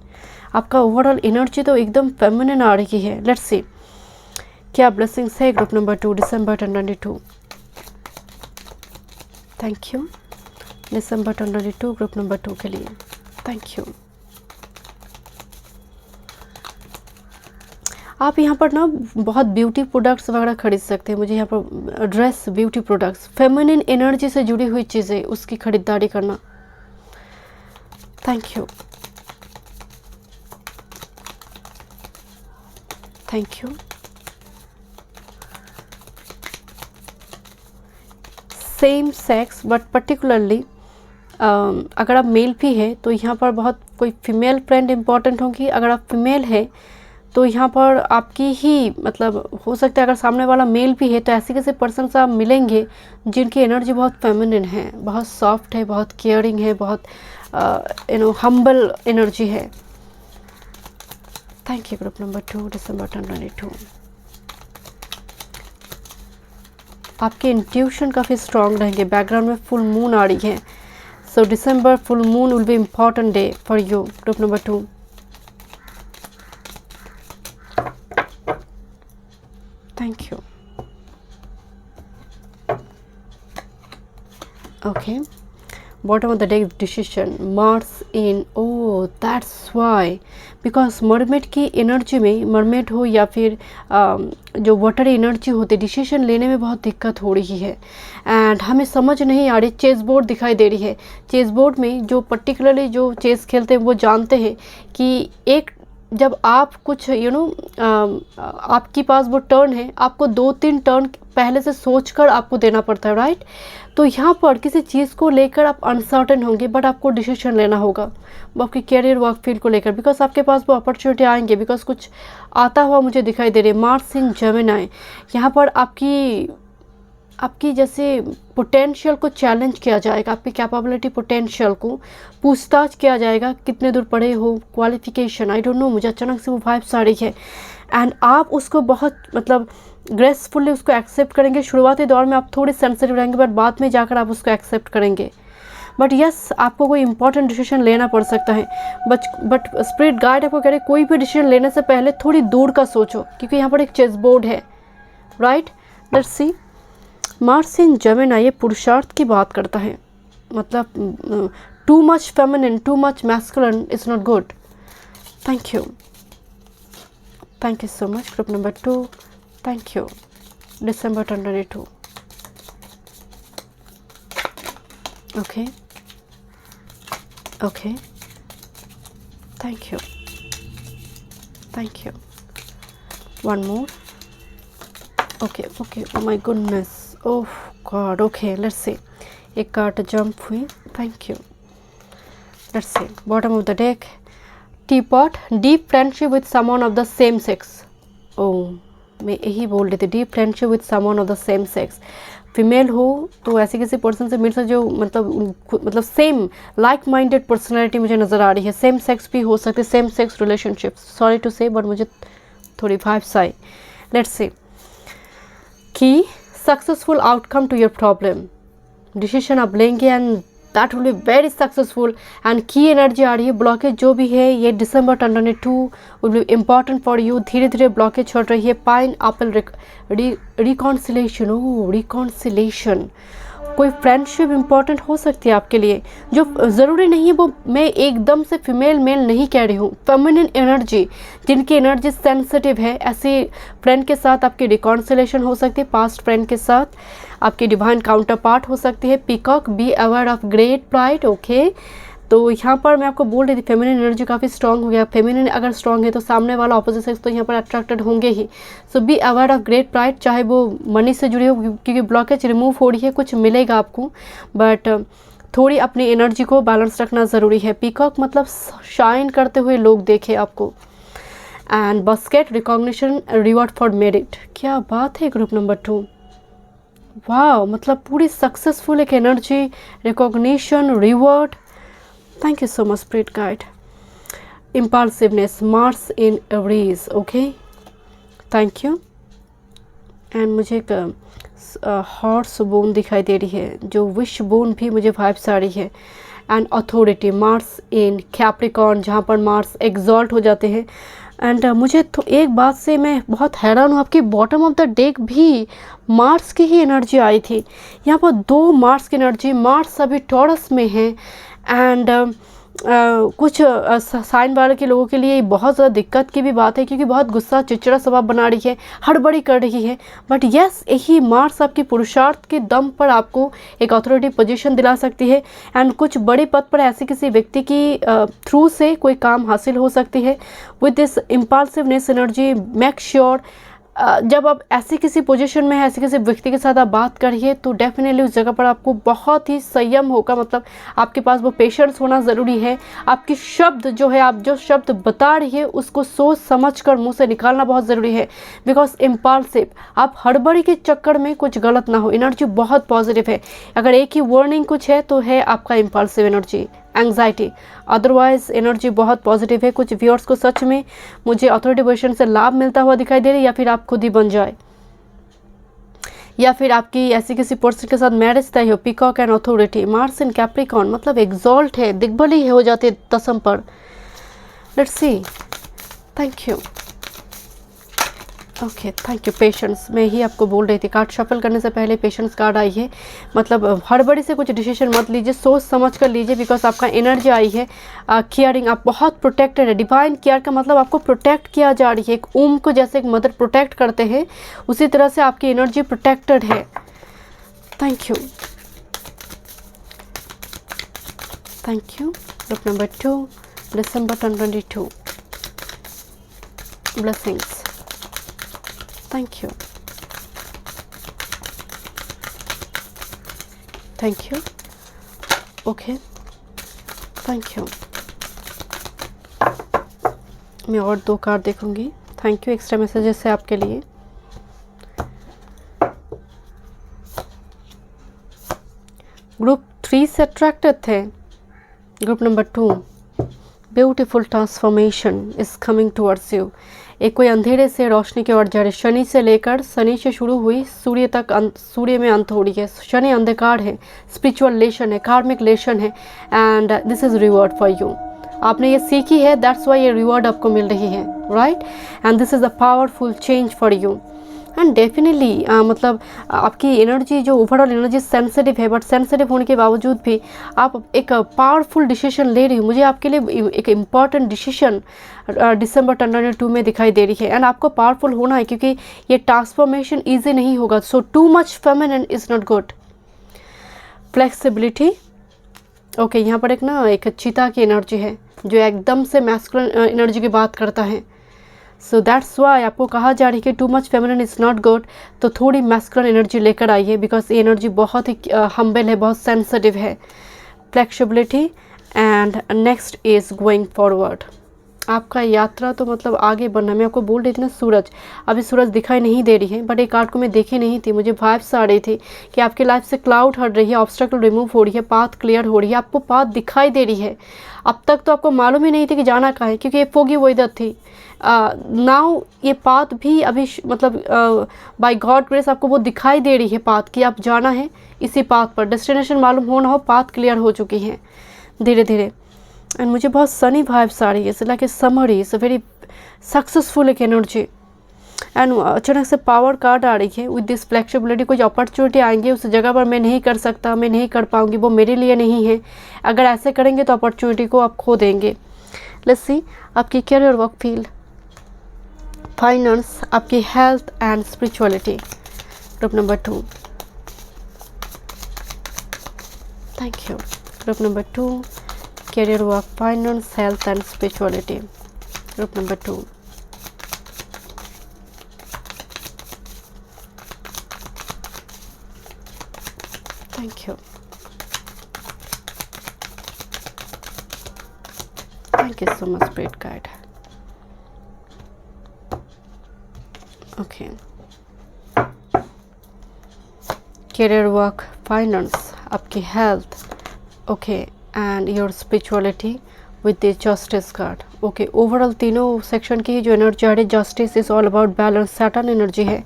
आपका ओवरऑल एनर्जी तो एकदम फेमिनिन आ रही है। लेट्स सी क्या ब्लेसिंग्स है group number 2, December 2022। Thank you दिसंबर 2022 ग्रुप नंबर 2 के लिए, थैंक यू। आप यहाँ पर ना बहुत ब्यूटी प्रोडक्ट्स वगैरह खरीद सकते हैं। मुझे यहाँ पर dress, beauty products, feminine energy से जुड़ी हुई चीज़ें, उसकी खरीदारी करना। Thank you, thank you. Same sex but particularly अगर आप मेल भी है तो यहाँ पर बहुत कोई फीमेल फ्रेंड इम्पॉर्टेंट होंगी। अगर आप फीमेल है तो यहाँ पर आपकी ही मतलब हो सकता है, अगर सामने वाला मेल भी है तो ऐसे कैसे पर्सन से आप मिलेंगे जिनकी एनर्जी बहुत फेमिनिन है, बहुत सॉफ्ट है, बहुत केयरिंग है, बहुत हम्बल एनर्जी है। Thank you group number 2, December 2022। आपके इंट्यूशन काफ़ी स्ट्रॉन्ग रहेंगे। बैकग्राउंड में फुल मून आ रही है, so December full moon will be important day for you group number 2। Thank you. Okay. Bottom of the deck decision. Mars in. Oh, that's why. Because mermaid की एनर्जी में, मरमेड हो या फिर जो वाटर एनर्जी होती है, डिसीजन लेने में बहुत दिक्कत हो रही है। एंड हमें समझ नहीं आ रही। चेस बोर्ड दिखाई दे रही है। चेस बोर्ड में जो पर्टिकुलरली जो चेस खेलते हैं वो जानते हैं कि एक जब आप कुछ आपके पास वो टर्न है, आपको 2-3 टर्न पहले से सोचकर आपको देना पड़ता है, राइट। तो यहाँ पर किसी चीज़ को लेकर आप अनसर्टेन होंगे, बट आपको डिसीजन लेना होगा वो आपके कैरियर वर्क फील्ड को लेकर, बिकॉज आपके पास वो अपॉर्चुनिटी आएंगे, बिकॉज कुछ आता हुआ मुझे दिखाई दे रही है। मार्स इन जेमिनी, यहाँ पर आपकी जैसे पोटेंशियल को चैलेंज किया जाएगा, आपकी कैपेबिलिटी पोटेंशियल को पूछताछ किया जाएगा, कितने दूर पढ़े हो, क्वालिफिकेशन, आई डोंट नो, मुझे अचानक से वो वाइब्स आ रही है। एंड आप उसको बहुत मतलब ग्रेसफुली उसको एक्सेप्ट करेंगे। शुरुआती दौर में आप थोड़ी सेंसिटिव रहेंगे, बट बाद में जाकर आप उसको एक्सेप्ट करेंगे। बट यस, आपको कोई इंपॉर्टेंट डिसीजन लेना पड़ सकता है, बट स्पिरिट गाइड आपको कह रहे कोई भी डिसीजन लेने से पहले थोड़ी दूर का सोचो, क्योंकि यहाँ पर एक चेस बोर्ड है, right. Let's see, Mars in Gemini ये पुरुषार्थ की बात करता है, मतलब to much feminine, too much masculine is not good. Thank you so much. Group number 2, thank you. December 2022. Okay. Thank you. One more. Okay. Oh my goodness. Oh God. Okay, let's see. एक कार्ड जंप हुई. Thank you. Let's see. Bottom of the deck. Teapot. Deep friendship with someone of the same sex. Oh, मैं यही बोल रही थी. Deep friendship with someone of the same sex. Female हो तो ऐसे किसी पर्सन से मिल सकते जो मतलब सेम लाइक माइंडेड पर्सनैलिटी मुझे नज़र आ रही है. सेम सेक्स भी हो सकते, same sex relationship. Sorry to say, but मुझे थोड़ी वाइब्स आई. लेट्स से कि successful outcome to your problem. Decision आप लेंगे and that will be very successful. And की एनर्जी आ रही है. ब्लॉकेज जो भी है ये December 2022 will be important for you. धीरे धीरे ब्लॉकेज छोड़ रही है. Pineapple reconciliation. Oh reconciliation. कोई फ्रेंडशिप इंपॉर्टेंट हो सकती है आपके लिए, जो ज़रूरी नहीं है वो मैं एकदम से फीमेल मेल नहीं कह रही हूँ. फेमिनिन एनर्जी, जिनकी एनर्जी सेंसिटिव है, ऐसे फ्रेंड के साथ आपकी रिकॉन्सिलेशन हो सकती है. पास्ट फ्रेंड के साथ आपकी डिवाइन काउंटर पार्ट हो सकती है. Peacock, B aware of great pride. Okay, तो यहाँ पर मैं आपको बोल रही थी फेमिनिन एनर्जी काफ़ी स्ट्रांग हो गया. फेमिनिन अगर स्ट्रांग है तो सामने वाला ऑपोजिट सेक्स तो यहाँ पर अट्रैक्टेड होंगे ही. So be aware of great pride. चाहे वो मनी से जुड़ी हो, क्योंकि ब्लॉकेज रिमूव हो रही है, कुछ मिलेगा आपको, बट थोड़ी अपनी एनर्जी को बैलेंस रखना ज़रूरी है. पीकॉक मतलब शाइन करते हुए लोग देखे आपको. And basket, recognition, reward for merit. क्या बात है ग्रुप नंबर 2. वाह, मतलब पूरी सक्सेसफुल एक energy, recognition, reward. Thank you so much, Spirit Guide. Impulsiveness, Mars in Aries. Okay, thank you. And मुझे एक हॉर्स बोन दिखाई दे रही है, जो विश बोन भी मुझे वाइब्स आ रही है. And authority, Mars in Capricorn, जहाँ पर मार्स एग्जॉल्ट हो जाते हैं. एंड मुझे तो एक बात से मैं बहुत हैरान हूँ, आपकी बॉटम ऑफ द डेक भी मार्स की ही एनर्जी आई थी. यहाँ पर 2 मार्स की एनर्जी. मार्स अभी टॉरस में है. एंड कुछ साइन वाले के लोगों के लिए बहुत ज़्यादा दिक्कत की भी बात है, क्योंकि बहुत गुस्सा चिड़चिड़ा स्वभाव बना रही है, हड़बड़ी कर रही है. बट यस, यही मार्स आपकी पुरुषार्थ के दम पर आपको एक अथॉरिटी पोजीशन दिला सकती है. एंड कुछ बड़े पद पर ऐसे किसी व्यक्ति की थ्रू से कोई काम हासिल हो सकती है. With this impulsiveness energy, make sure जब आप ऐसे किसी पोजीशन में है, ऐसे किसी व्यक्ति के साथ आप बात करिए, तो डेफिनेटली उस जगह पर आपको बहुत ही संयम होगा. मतलब आपके पास वो पेशेंस होना ज़रूरी है. आपकी शब्द जो है, आप जो शब्द बता रही है उसको सोच समझ कर मुँह से निकालना बहुत ज़रूरी है. बिकॉज इम्पल्सिव, आप हड़बड़ी के चक्कर में कुछ गलत ना हो. एनर्जी बहुत पॉजिटिव है. अगर एक ही वार्निंग कुछ है तो है आपका impulsive energy, anxiety. Otherwise energy बहुत पॉजिटिव है. कुछ व्यूअर्स को सच में मुझे अथॉरिटी पोजीशन से लाभ मिलता हुआ दिखाई दे रहा है, या फिर आप खुद ही बन जाए, या फिर आपकी ऐसी किसी पर्सन के साथ मैरिज तय हो. Peacock and authority, Mars in Capricorn मतलब एग्जॉल्ट है, दिग्बल ही हो जाते दसम पर. Let's see. Thank you. Okay, thank you. Patience, मैं ही आपको बोल रही थी, कार्ड शफल करने से पहले पेशेंस कार्ड आई है. मतलब हड़बड़ी से कुछ डिसीजन मत लीजिए, सोच समझ कर लीजिए. बिकॉज आपका एनर्जी आई है केयरिंग, आप बहुत प्रोटेक्टेड है. डिवाइन केयर का मतलब आपको प्रोटेक्ट किया जा रही है. एक ऊम को जैसे एक मदर प्रोटेक्ट करते हैं, उसी तरह से आपकी एनर्जी प्रोटेक्टेड है. Thank you. Group number 2, December 2022. Blessings. Thank you. Okay, thank you. मैं और 2 कार्ड देखूंगी. थैंक यू एक्स्ट्रा मैसेजेस है आपके लिए. ग्रुप 3 से अट्रैक्टेड थे. Group number 2, beautiful transformation is coming towards you. एक कोई अंधेरे से रोशनी की ओर जा रही, शनि से लेकर, शनि से शुरू हुई सूर्य तक, सूर्य में अंत हो रही है। शनि अंधकार है, स्पिरिचुअल लेशन है, कार्मिक लेशन है, and this is reward for you. आपने ये सीखी है, दैट्स वाई ये रिवॉर्ड आपको मिल रही है, right. And this is a powerful change for you. And definitely मतलब आपकी एनर्जी जो ओवरऑल एनर्जी सेंसिटिव है, बट सेंसिटिव होने के बावजूद भी आप एक पावरफुल डिसीजन ले रही हो। मुझे आपके लिए एक इम्पॉर्टेंट डिसीजन दिसंबर 2022 में दिखाई दे रही है, एंड आपको पावरफुल होना है क्योंकि ये ट्रांसफॉर्मेशन ईजी नहीं होगा। So too much feminine is not good. Flexibility, okay, यहाँ पर एक चीता की एनर्जी है जो एकदम से मैस्कुलिन एनर्जी की बात करता है। सो दैट्स वाई आपको कहा जा रही है कि to much feminine is not good, तो थोड़ी मैस्कुलिन एनर्जी लेकर आइए, बिकॉज ये एनर्जी बहुत ही हम्बल है, बहुत सेंसिटिव है। Flexibility and next is going forward. आपका यात्रा तो मतलब आगे बढ़ना। मैं आपको बोल रही थी ना, सूरज, अभी सूरज दिखाई नहीं दे रही है, बट एक कार्ड को मैं देखी नहीं थी, मुझे वाइब्स आ रही थी कि आपकी लाइफ से क्लाउड हट रही है, ऑब्स्टेकल रिमूव हो रही है, पाथ क्लियर हो रही है, आपको पाथ दिखाई दे रही है। अब तक तो आपको मालूम ही नहीं थी कि जाना कहाँ है, क्योंकि ये फोगी वेदर थी। नाउ ये पाथ भी अभी मतलब बाय गॉड ग्रेस आपको वो दिखाई दे रही है पाथ कि आप जाना है इसी पाथ पर। डेस्टिनेशन मालूम हो ना हो, पाथ क्लियर हो चुकी है धीरे धीरे। एंड मुझे बहुत सनी वाइब्स आ रही है, like a summer is a very successful एक एनर्जी। एंड अचानक से पावर कार्ड आ रही है विद दिस फ्लेक्सिबिलिटी। कुछ अपॉर्चुनिटी आएंगे, उस जगह पर मैं नहीं कर सकता, मैं नहीं कर पाऊंगी, वो मेरे लिए नहीं है। अगर ऐसे करेंगे तो अपॉर्चुनिटी को आप खो देंगे। लेट्स सी आपकी करियर, वर्क फील्ड, फाइनेंस, आपकी health and spirituality. Group number 2, thank you. Group number 2, career, work, finance, health and spirituality. Group number 2. Thank you. Thank you so much, Spirit Guide. Okay. Career, work, finance, आपकी health, okay, and your spirituality with the justice card. Okay, overall तीनों सेक्शन की जो एनर्जी आ रही है, justice is all about balance, Saturn energy है।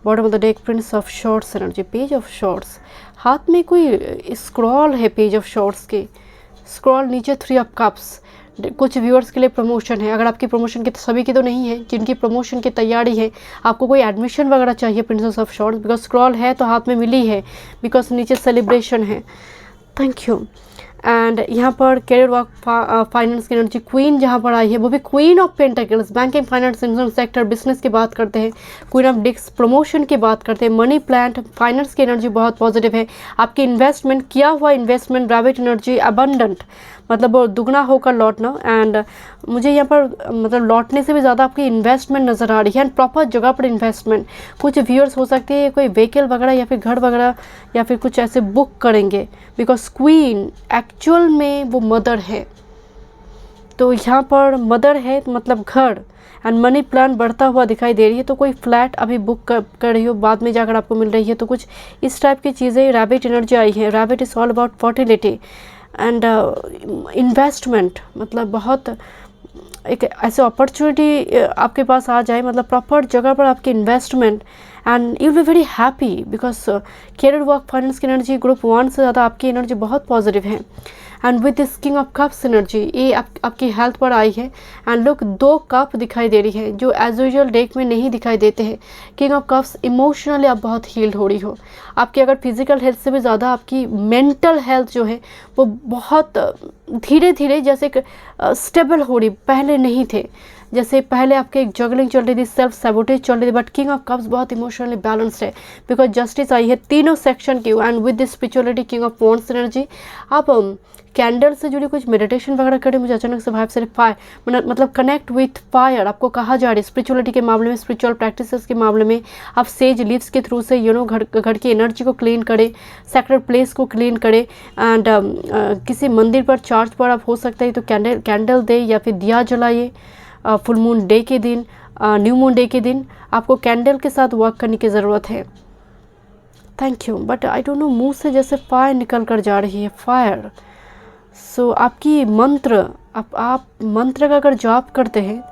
Bottom of the deck, prince of swords energy, page of swords, हाथ में कोई स्क्रॉल है पेज ऑफ शॉर्ट्स की, स्क्रॉल नीचे 3 ऑफ कप्स। कुछ व्यूअर्स के लिए प्रमोशन है, अगर आपकी प्रमोशन की, तो सभी की तो नहीं है, जिनकी प्रमोशन की तैयारी है, आपको कोई एडमिशन वगैरह चाहिए, princess of shorts, because scroll है तो हाथ में मिली है, बिकॉज नीचे सेलिब्रेशन है। Thank you. एंड यहाँ पर करियर, वर्क, फाइनेंस की एनर्जी, क्वीन जहाँ पर आई है, वो भी queen of pentacles, banking, finance, insurance sector, business की बात करते हैं। क्वीन ऑफ डिस्क, प्रमोशन की बात करते हैं। मनी प्लांट, फाइनेंस की एनर्जी बहुत पॉजिटिव है। आपकी इन्वेस्टमेंट, किया हुआ इन्वेस्टमेंट, रैबिट एनर्जी, अबंडेंट, मतलब वो दुगना होकर लौटना। एंड मुझे यहाँ पर मतलब लौटने से भी ज़्यादा आपकी इन्वेस्टमेंट नज़र आ रही है, एंड प्रॉपर जगह पर इन्वेस्टमेंट। कुछ व्यूअर्स हो सकते हैं कोई व्हीकल वगैरह या फिर घर वगैरह या फिर कुछ ऐसे बुक करेंगे, बिकॉज क्वीन एक्चुअल में वो मदर है, तो यहाँ पर मदर है मतलब घर। एंड मनी प्लान बढ़ता हुआ दिखाई दे रही है, तो कोई फ्लैट अभी बुक कर रही हो, बाद में जाकर आपको मिल रही है, तो कुछ इस टाइप की चीज़ें। रैबिट एनर्जी आई है, rabbit is all about fertility and investment, मतलब बहुत एक ऐसे अपॉर्चुनिटी आपके पास आ जाए, मतलब प्रॉपर जगह पर आपकी investment, and you will be very happy, because career, work, finance की एनर्जी ग्रुप 1 से ज़्यादा आपकी एनर्जी बहुत पॉजिटिव है। And with this king of cups energy, ये आपकी हेल्थ पर आई है। एंड लुक, 2 कप दिखाई दे रही है जो एज यूजुअल डेक में नहीं दिखाई देते हैं। किंग ऑफ कप्स, इमोशनली आप बहुत हील्ड हो रही हो। आपकी अगर फिजिकल हेल्थ से भी ज़्यादा आपकी मेंटल हेल्थ जो है वो बहुत धीरे धीरे जैसे स्टेबल हो रही, पहले नहीं थे। जैसे पहले आपके एक जगलिंग चल रही थी, सेल्फ सैबोटेज चल रही थी, बट किंग ऑफ कप्स बहुत इमोशनली बैलेंस्ड है, बिकॉज जस्टिस आई है तीनों सेक्शन की। And with this spirituality, king of wands energy, आप कैंडल से जुड़ी कुछ मेडिटेशन वगैरह करें। मुझे अचानक से भाई से फायर मतलब कनेक्ट विथ फायर आपको कहा जा रही है। स्पिरिचुअलिटी के मामले में, स्पिरिचुअल प्रैक्टिसेस के मामले में आप सेज लीव्स के थ्रू से घर की एनर्जी को क्लीन करें, सेक्रेड प्लेस को क्लीन करें। एंड किसी मंदिर पर, चर्च पर आप हो सकता है तो कैंडल दे या फिर दिया जलाइए। फुल मून डे के दिन, न्यू मून डे के दिन आपको कैंडल के साथ वर्क करने की ज़रूरत है। Thank you. But I don't know, मुंह से जैसे फायर निकल कर जा रही है, फायर सो आपकी मंत्र, आप मंत्र का अगर जाप करते हैं,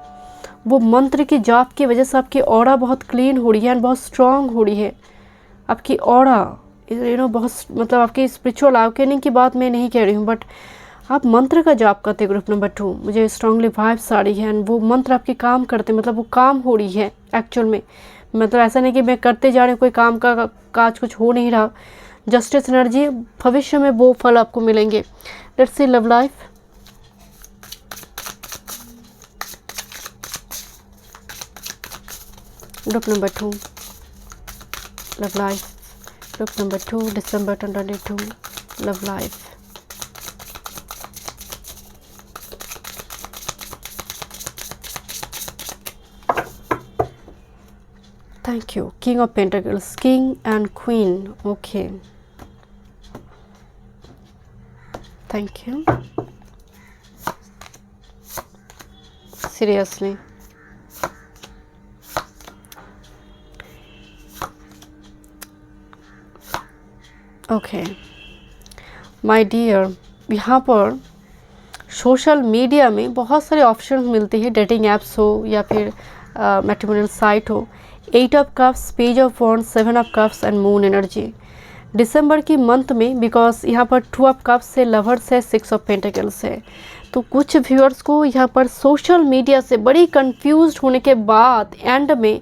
वो मंत्र की जाप की वजह से आपकी ऑरा बहुत क्लीन हो रही है एंड बहुत स्ट्रांग हो रही है। आपकी ऑरा बहुत, मतलब आपकी स्पिरिचुअल अवेकनिंग की बात मैं नहीं कह रही हूँ, बट आप मंत्र का जाप करते ग्रुप नंबर 2, मुझे स्ट्रांगली वाइब्स आ रही है एंड वो मंत्र आपके काम करते, मतलब वो काम हो रही है एक्चुअल में। मतलब ऐसा नहीं कि मैं करते जा रही हूँ, कोई काम का काज कुछ हो नहीं रहा। जस्टिस एनर्जी, भविष्य में वो फल आपको मिलेंगे। Let's see love life. Group number 2, love life. Group number 2, December 2022, love life. Thank you. King of Pentacles, King and Queen. Okay. Thank you. Seriously. Okay. My dear, यहाँ पर सोशल मीडिया में बहुत सारे ऑप्शन मिलते हैं, डेटिंग ऐप्स हो या फिर मैट्रिमोनियल साइट हो। 8 of cups, page of wands, 7 of cups and moon energy. दिसंबर की मंथ में, बिकॉज यहाँ पर 2 ऑफ कप्स से लवर्स है, 6 ऑफ पेंटिकल्स है, तो कुछ व्यूअर्स को यहाँ पर सोशल मीडिया से बड़ी कंफ्यूज्ड होने के बाद एंड में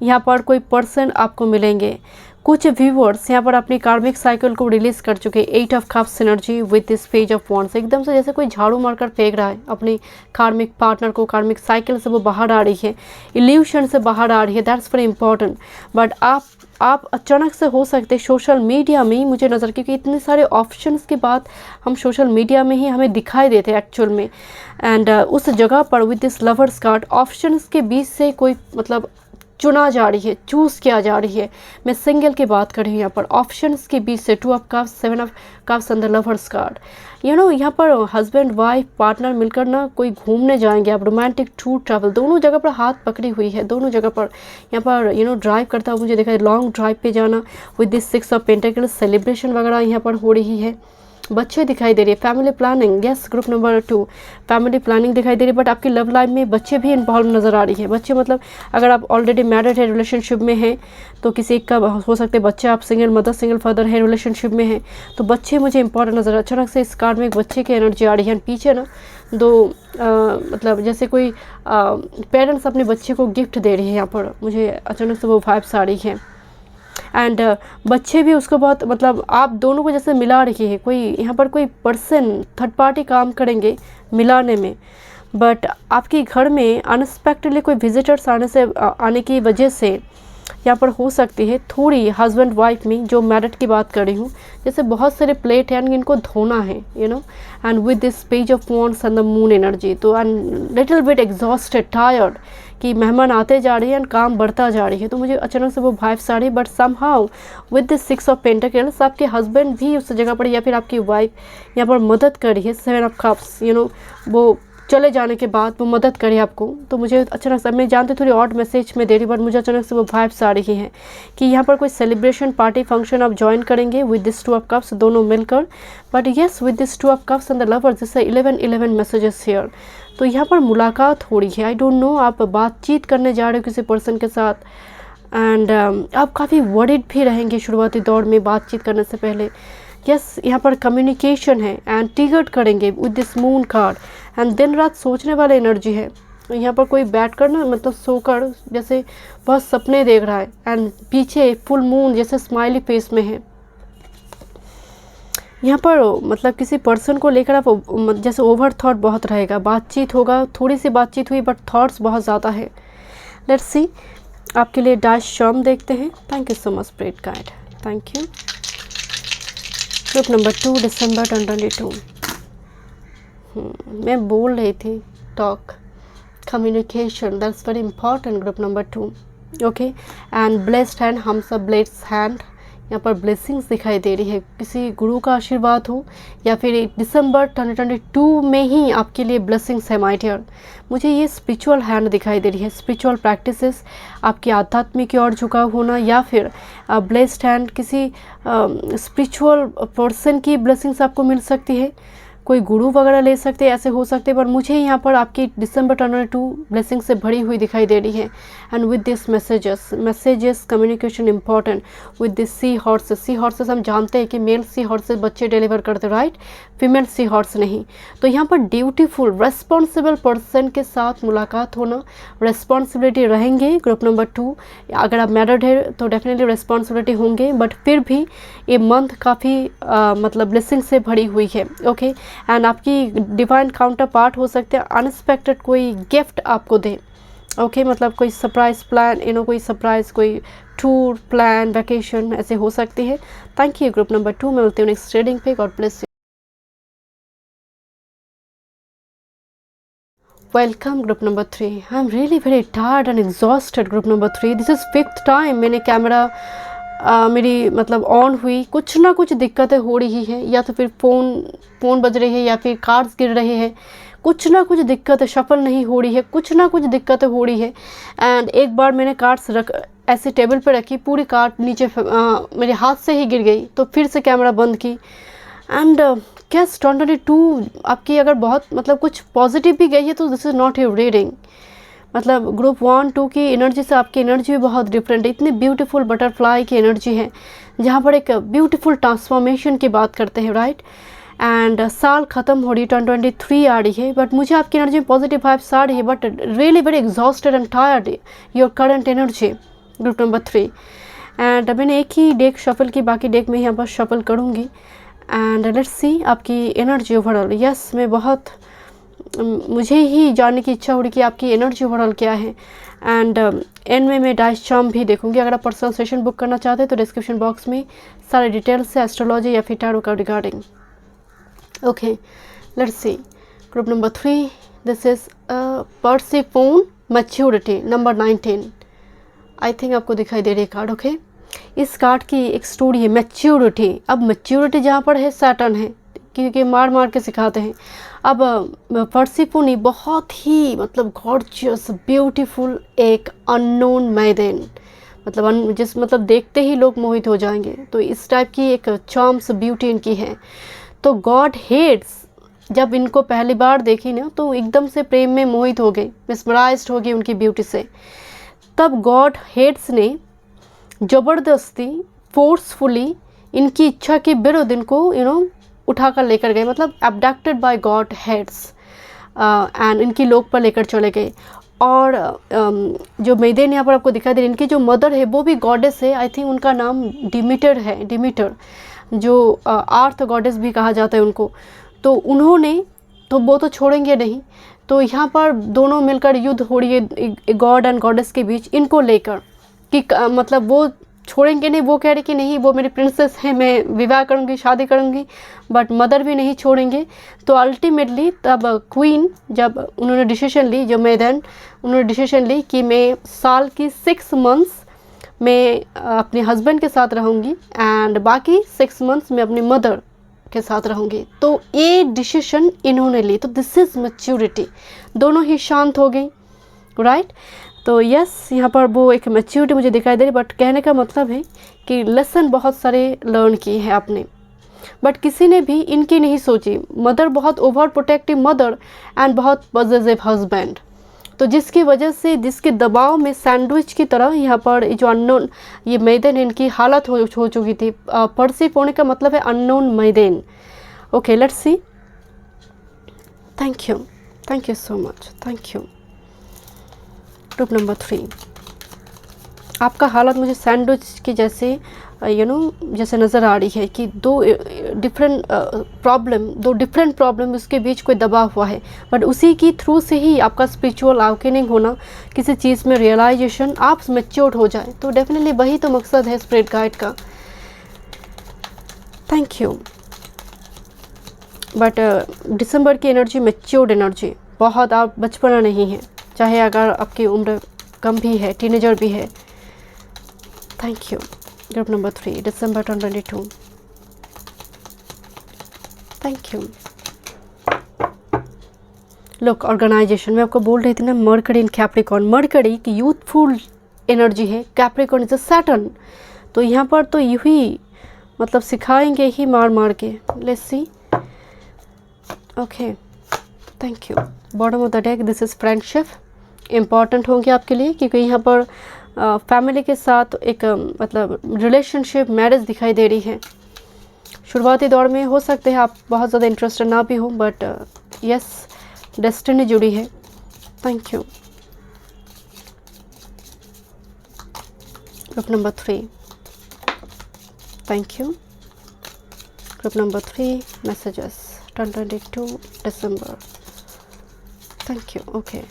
यहाँ पर कोई पर्सन आपको मिलेंगे। कुछ व्यूअर्स यहाँ पर अपनी कार्मिक साइकिल को रिलीज कर चुके। 8 of cups energy with this page of wands, एकदम से जैसे कोई झाड़ू मारकर फेंक रहा है अपनी कार्मिक पार्टनर को, कार्मिक साइकिल से वो बाहर आ रही है, इल्यूशन से बाहर आ रही है। That's very important. बट आप अचानक से हो सकते सोशल मीडिया में ही, मुझे नज़र, क्योंकि इतने सारे ऑप्शंस की बात हम सोशल मीडिया में ही हमें दिखाई देते हैं एक्चुअल में। एंड उस जगह पर with this lovers card options के बीच से कोई मतलब चुना जा रही है, चूज़ किया जा रही है। मैं सिंगल की बात कर रही हूँ यहाँ पर, ऑप्शंस के बीच से 2 of cups, 7 of cups and the lovers card. यहाँ पर हस्बैंड वाइफ पार्टनर मिलकर ना कोई घूमने जाएंगे आप, रोमांटिक टूर ट्रैवल, दोनों जगह पर हाथ पकड़ी हुई है, दोनों जगह पर यहाँ पर ड्राइव करता हुआ मुझे देखा है, लॉन्ग ड्राइव पे जाना with this 6 of pentacles, celebration वगैरह यहाँ पर हो रही है। बच्चे दिखाई दे रही है, family planning, yes group number 2, family planning दिखाई दे रही है। बट आपकी लव लाइफ में बच्चे भी इन्वॉल्व नज़र आ रही है। बच्चे मतलब अगर आप ऑलरेडी मैरिड है, रिलेशनशिप में हैं, तो किसी का हो सकते हैं बच्चे, आप सिंगल मदर सिंगल फादर है, रिलेशनशिप में हैं, तो बच्चे मुझे इंपॉर्टेंट नज़र। अचानक से इस कार्ड में एक बच्चे की एनर्जी आ रही है। पीछे ना दो मतलब जैसे कोई पेरेंट्स अपने बच्चे को गिफ्ट दे रही है, यहाँ पर मुझे अचानक से वो वाइब्स आ रही है। एंड बच्चे भी उसको बहुत, मतलब आप दोनों को जैसे मिला रही है, कोई यहाँ पर कोई पर्सन थर्ड पार्टी काम करेंगे मिलाने में। बट आपके घर में अनएक्सपेक्टेडली कोई विजिटर्स आने की वजह से यहाँ पर हो सकती है थोड़ी हस्बैंड वाइफ में, जो मैरिड की बात कर रही हूँ, जैसे बहुत सारे प्लेट हैं इनको धोना है, and with this page of wands and the moon energy, तो and little bit exhausted, tired, कि मेहमान आते जा रही है एंड काम बढ़ता जा रही है, तो मुझे अचानक से वो वाइब्स आ रही है। But somehow with this 6 of pentacles आपके हस्बैंड भी उस जगह पर, या फिर आपकी वाइफ यहाँ पर मदद कर रही है। 7 ऑफ कप्स, वो चले जाने के बाद वो मदद करे आपको, तो मुझे अचानक से, मैं जानते थोड़ी ऑड मैसेज में दे रही, बट मुझे अचानक से वो वाइब्स आ रही हैं कि यहाँ पर कोई सेलिब्रेशन पार्टी फंक्शन आप ज्वाइन करेंगे विद दिस 2 ऑफ कप्स, दोनों मिलकर। But yes with this 2 of cups and the lovers, जैसे 11 मैसेजेस हियर, तो यहाँ पर मुलाकात हो रही है। आई डोंट नो, आप बातचीत करने जा रहे हो किसी पर्सन के साथ, एंड आप काफ़ी वरीड भी रहेंगे शुरुआती दौर में बातचीत करने से पहले। यस यहाँ पर कम्युनिकेशन है एंड टिगर्ड करेंगे with this moon card, and दिन रात सोचने वाले एनर्जी है। यहाँ पर कोई बैठ कर ना, मतलब सोकर जैसे बहुत सपने देख रहा है, एंड पीछे फुल मून जैसे स्माइली फेस में है। यहाँ पर मतलब किसी पर्सन को लेकर आप जैसे ओवर थॉट बहुत रहेगा, बातचीत होगा, थोड़ी सी बातचीत हुई बट थॉट्स बहुत ज़्यादा है। लेट्स सी आपके लिए डाइस शॉम देखते हैं। Thank you so much spirit guide, thank you. Group number 2, December 2022। मैं बोल रही थी talk, communication, that's very important. Group number 2, okay, and blessed hand, हम सब ब्लेस्ड हैंड, यहाँ पर ब्लेसिंग्स दिखाई दे रही है, किसी गुरु का आशीर्वाद हो या फिर दिसंबर 2022 में ही आपके लिए ब्लेसिंग्स है माय डियर। मुझे ये स्पिरिचुअल हैंड दिखाई दे रही है, स्पिरिचुअल प्रैक्टिसेस, आपकी आध्यात्मिक की ओर झुकाव होना, या फिर ब्लेस्ड हैंड, किसी स्पिरिचुअल पर्सन की ब्लेसिंग्स आपको मिल सकती है। कोई गुरु वगैरह ले सकते हैं, ऐसे हो सकते हैं, पर मुझे यहाँ पर आपकी दिसंबर 2022 ब्लेसिंग से भरी हुई दिखाई दे रही है। And with this messages communication important with this C horses हम जानते हैं कि मेल सी हॉर्सेस बच्चे डिलीवर करते, राइट, फीमेल सी हॉर्स नहीं। तो यहाँ पर ड्यूटीफुल रेस्पॉन्सिबल पर्सन के साथ मुलाकात होना, रेस्पॉन्सिबिलिटी रहेंगे। ग्रुप नंबर 2, अगर आप मैरिड है तो डेफिनेटली रेस्पॉन्सिबिलिटी होंगे, बट फिर भी ये मंथ काफ़ी मतलब ब्लेसिंग से भरी हुई है। ओके, एंड आपकी डिवाइन काउंटर पार्ट हो सकते हैं अनएक्सपेक्टेड कोई गिफ्ट आपको दे। ओके, मतलब कोई सरप्राइज प्लान, कोई सरप्राइज, कोई टूर प्लान, वैकेशन ऐसे हो सकती है। थैंक यू ग्रुप नंबर 2, मिलते हैं नेक्स्ट ट्रेडिंग पे। God bless you. Welcome group number 3। I am really very tired and exhausted group number 3। This is 5th time मैंने कैमरा मेरी मतलब ऑन हुई, कुछ ना कुछ दिक्कतें हो रही है, या तो फिर फ़ोन बज रही है, या फिर कार्ड्स गिर रहे हैं, कुछ ना कुछ दिक्कत, शफल नहीं हो रही है, कुछ ना कुछ दिक्कतें हो रही है। एंड एक बार मैंने कार्ड्स ऐसे टेबल पे रखी, पूरी कार्ड नीचे मेरे हाथ से ही गिर गई, तो फिर से कैमरा बंद की। एंड कैस 2022 आपकी अगर बहुत मतलब कुछ पॉजिटिव भी गई है तो this is not your reading. मतलब ग्रुप 1 2 की एनर्जी से आपकी एनर्जी भी बहुत डिफरेंट है। इतनी ब्यूटीफुल बटरफ्लाई की एनर्जी है, जहाँ पर एक ब्यूटीफुल ट्रांसफॉर्मेशन की बात करते हैं, राइट। एंड साल ख़त्म हो रही, 2023 आ रही है, बट मुझे आपकी एनर्जी में पॉजिटिव वाइब्स आ रही है, but really very exhausted and tired your current energy group number 3। And मैंने एक ही डेक शफल की, बाकी डेक में यहाँ पर शफल करूँगी। एंड लेट्स सी आपकी एनर्जी ओवरऑल। यस, मैं बहुत मुझे ही जानने की इच्छा हो रही कि आपकी एनर्जी ओवरऑल क्या है। एंड एंड में मैं डाइस चार्म भी देखूंगी। अगर आप पर्सनल सेशन बुक करना चाहते हैं तो डिस्क्रिप्शन बॉक्स में सारे डिटेल्स है एस्ट्रोलॉजी या फिर टैरो का regarding. Okay, let's see group number 3। This is Persephone maturity number 19। I think आपको दिखाई दे रही है कार्ड। ओके, इस कार्ड की एक स्टोरी है, मैच्योरिटी। अब मैच्योरिटी जहाँ पर है सैटर्न है, क्योंकि मार के सिखाते हैं। अब पर्सिफोनी बहुत ही मतलब गॉर्जियस ब्यूटीफुल एक अननोन मैदेन, मतलब देखते ही लोग मोहित हो जाएंगे। तो इस टाइप की एक चार्म्स ब्यूटी इनकी है। तो गॉड हेड्स जब इनको पहली बार देखी ना तो एकदम से प्रेम में मोहित हो गई, मिसमराइज्ड हो गई उनकी ब्यूटी से। तब गॉड हेड्स ने ज़बरदस्ती फोर्सफुली इनकी इच्छा के विरुद्ध इनको उठा कर लेकर गए, मतलब abducted by god heads, and इनकी लोक पर लेकर चले गए। और जो मैदेन यहाँ पर आपको दिखाई दे रही है, इनकी जो मदर है वो भी गॉडेस है। आई थिंक उनका नाम डिमीटर है, डिमीटर जो आर्थ गॉडेस भी कहा जाता है उनको। तो उन्होंने तो वो तो छोड़ेंगे नहीं, तो यहाँ पर दोनों मिलकर युद्ध हो रही है गॉड एंड गॉडेस के बीच, इनको लेकर कि मतलब वो छोड़ेंगे नहीं। वो कह रहे कि नहीं, वो मेरी प्रिंसेस है, मैं विवाह करूँगी, शादी करूँगी, बट मदर भी नहीं छोड़ेंगे। तो अल्टीमेटली तब क्वीन जब उन्होंने डिसीजन ली, जो मैदेन उन्होंने डिसीजन ली कि मैं साल की 6 मंथ्स मैं अपने हस्बैंड के साथ रहूँगी एंड बाकी 6 मंथ्स मैं अपनी मदर के साथ रहूँगी। तो ये डिसीजन इन्होंने ली, तो दिस इज़ मैच्योरिटी। दोनों ही शांत हो गई, राइट। तो यस, यहाँ पर वो एक मैच्योरिटी मुझे दिखाई दे रही, बट कहने का मतलब है कि लेसन बहुत सारे लर्न किए हैं आपने, बट किसी ने भी इनकी नहीं सोची। मदर बहुत ओवर प्रोटेक्टिव मदर एंड बहुत पॉजिटिव हस्बैंड, तो जिसकी वजह से जिसके दबाव में सैंडविच की तरह यहाँ पर जो अननोन ये मैदेन इनकी हालत हो चुकी थी। पर्सिफ होने का मतलब है unknown maiden. Okay, let's see. Thank you so much, thank you. Group number 3, आपका हालत मुझे सैंडविच की जैसे जैसे नज़र आ रही है कि दो डिफरेंट प्रॉब्लम उसके बीच कोई दबा हुआ है, बट उसी की थ्रू से ही आपका स्पिरिचुअल अवेकनिंग होना, किसी चीज़ में रियलाइजेशन, आप मैच्योर्ड हो जाए। तो डेफिनेटली वही तो मकसद है स्पिरिट गाइड का। Thank you. बट दिसंबर की एनर्जी मैच्योर्ड एनर्जी, बहुत आप बचपना नहीं है, चाहे अगर आपकी उम्र कम भी है, टीनेजर भी है। Thank you. ग्रुप नंबर 3, दिसंबर 2022। Thank you. लुक, ऑर्गेनाइजेशन मैं आपको बोल रही थी ना, मरकरी इन कैप्रिकॉर्न। मरकरी की यूथफुल एनर्जी है, कैप्रिकॉर्न इज अ सैटर्न। तो यहाँ पर तो यही मतलब सिखाएंगे ही मार के। Let's see. Okay, thank you. Bottom of the deck, this is friendship. Important होंगे आपके लिए क्योंकि यहाँ पर फैमिली के साथ एक मतलब रिलेशनशिप, मैरिज दिखाई दे रही है। शुरुआती दौर में हो सकते हैं आप बहुत ज़्यादा इंटरेस्टेड ना भी हो, बट यस, डेस्टिनी जुड़ी है। Thank you. Group number 3, thank you. Group number 3, messages 2022 December, thank you. Okay,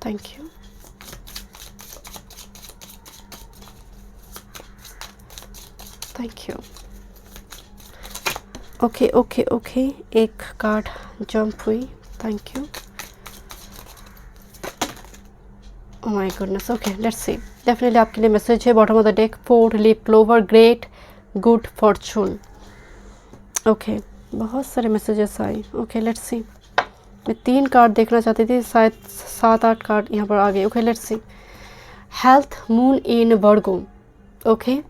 thank you. Thank you. Okay okay okay, एक कार्ड जंप हुई, thank you. Oh my goodness, okay let's C. Definitely आपके लिए मैसेज है। Bottom of the deck, 4 leaf clover, great good Fortune. Okay, बहुत सारे मैसेजेस आए। ओके लेट्स सी। मैं 3 कार्ड देखना चाहती थी, शायद 7-8 कार्ड यहाँ पर आ गए। Okay let's see. Health, moon in Virgo. Okay,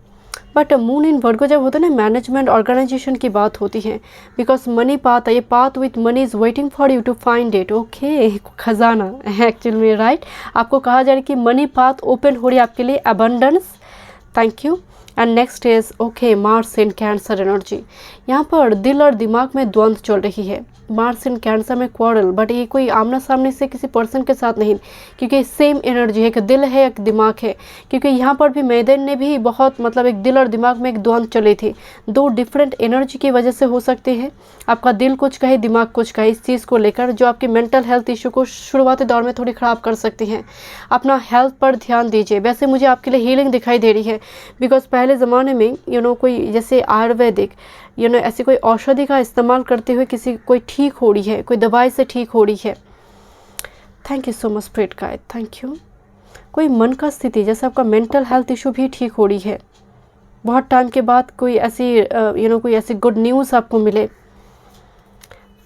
but moon in Virgo जब होता है ना, मैनेजमेंट ऑर्गेनाइजेशन की बात होती है, बिकॉज मनी पाथ है, ये path with money is waiting for you to find it. Okay, खजाना एक्चुअल में, राइट। आपको कहा जा रहा है कि मनी पाथ ओपन हो रही है आपके लिए, abundance. Thank you. And next is okay, Mars in cancer energy. यहाँ पर दिल और दिमाग में द्वंद्व चल रही है। मार्स इन कैंसर में क्वारल, बट ये कोई आमना सामने से किसी पर्सन के साथ नहीं, क्योंकि सेम एनर्जी है, एक दिल है एक दिमाग है। क्योंकि यहाँ पर भी मैदेन ने भी बहुत मतलब एक दिल और दिमाग में एक द्वंद्व चली थी। 2 डिफरेंट एनर्जी की वजह से हो सकते हैं। आपका दिल कुछ कहे, दिमाग कुछ कहे, इस चीज़ को लेकर जो आपकी मेंटल हेल्थ इशू को शुरुआती दौर में थोड़ी ख़राब कर सकती हैं। अपना हेल्थ पर ध्यान दीजिए। वैसे मुझे आपके लिए हीलिंग दिखाई दे रही है, बिकॉज पहले ज़माने में कोई जैसे आयुर्वेदिक ऐसी कोई औषधि का इस्तेमाल करते हुए किसी कोई ठीक हो रही है, कोई दवाई से ठीक हो रही है। Thank you so much spirit guide, thank you. कोई मन का स्थिति, जैसे आपका मेंटल हेल्थ इशू भी ठीक हो रही है, बहुत टाइम के बाद कोई ऐसी कोई ऐसी गुड न्यूज़ आपको मिले।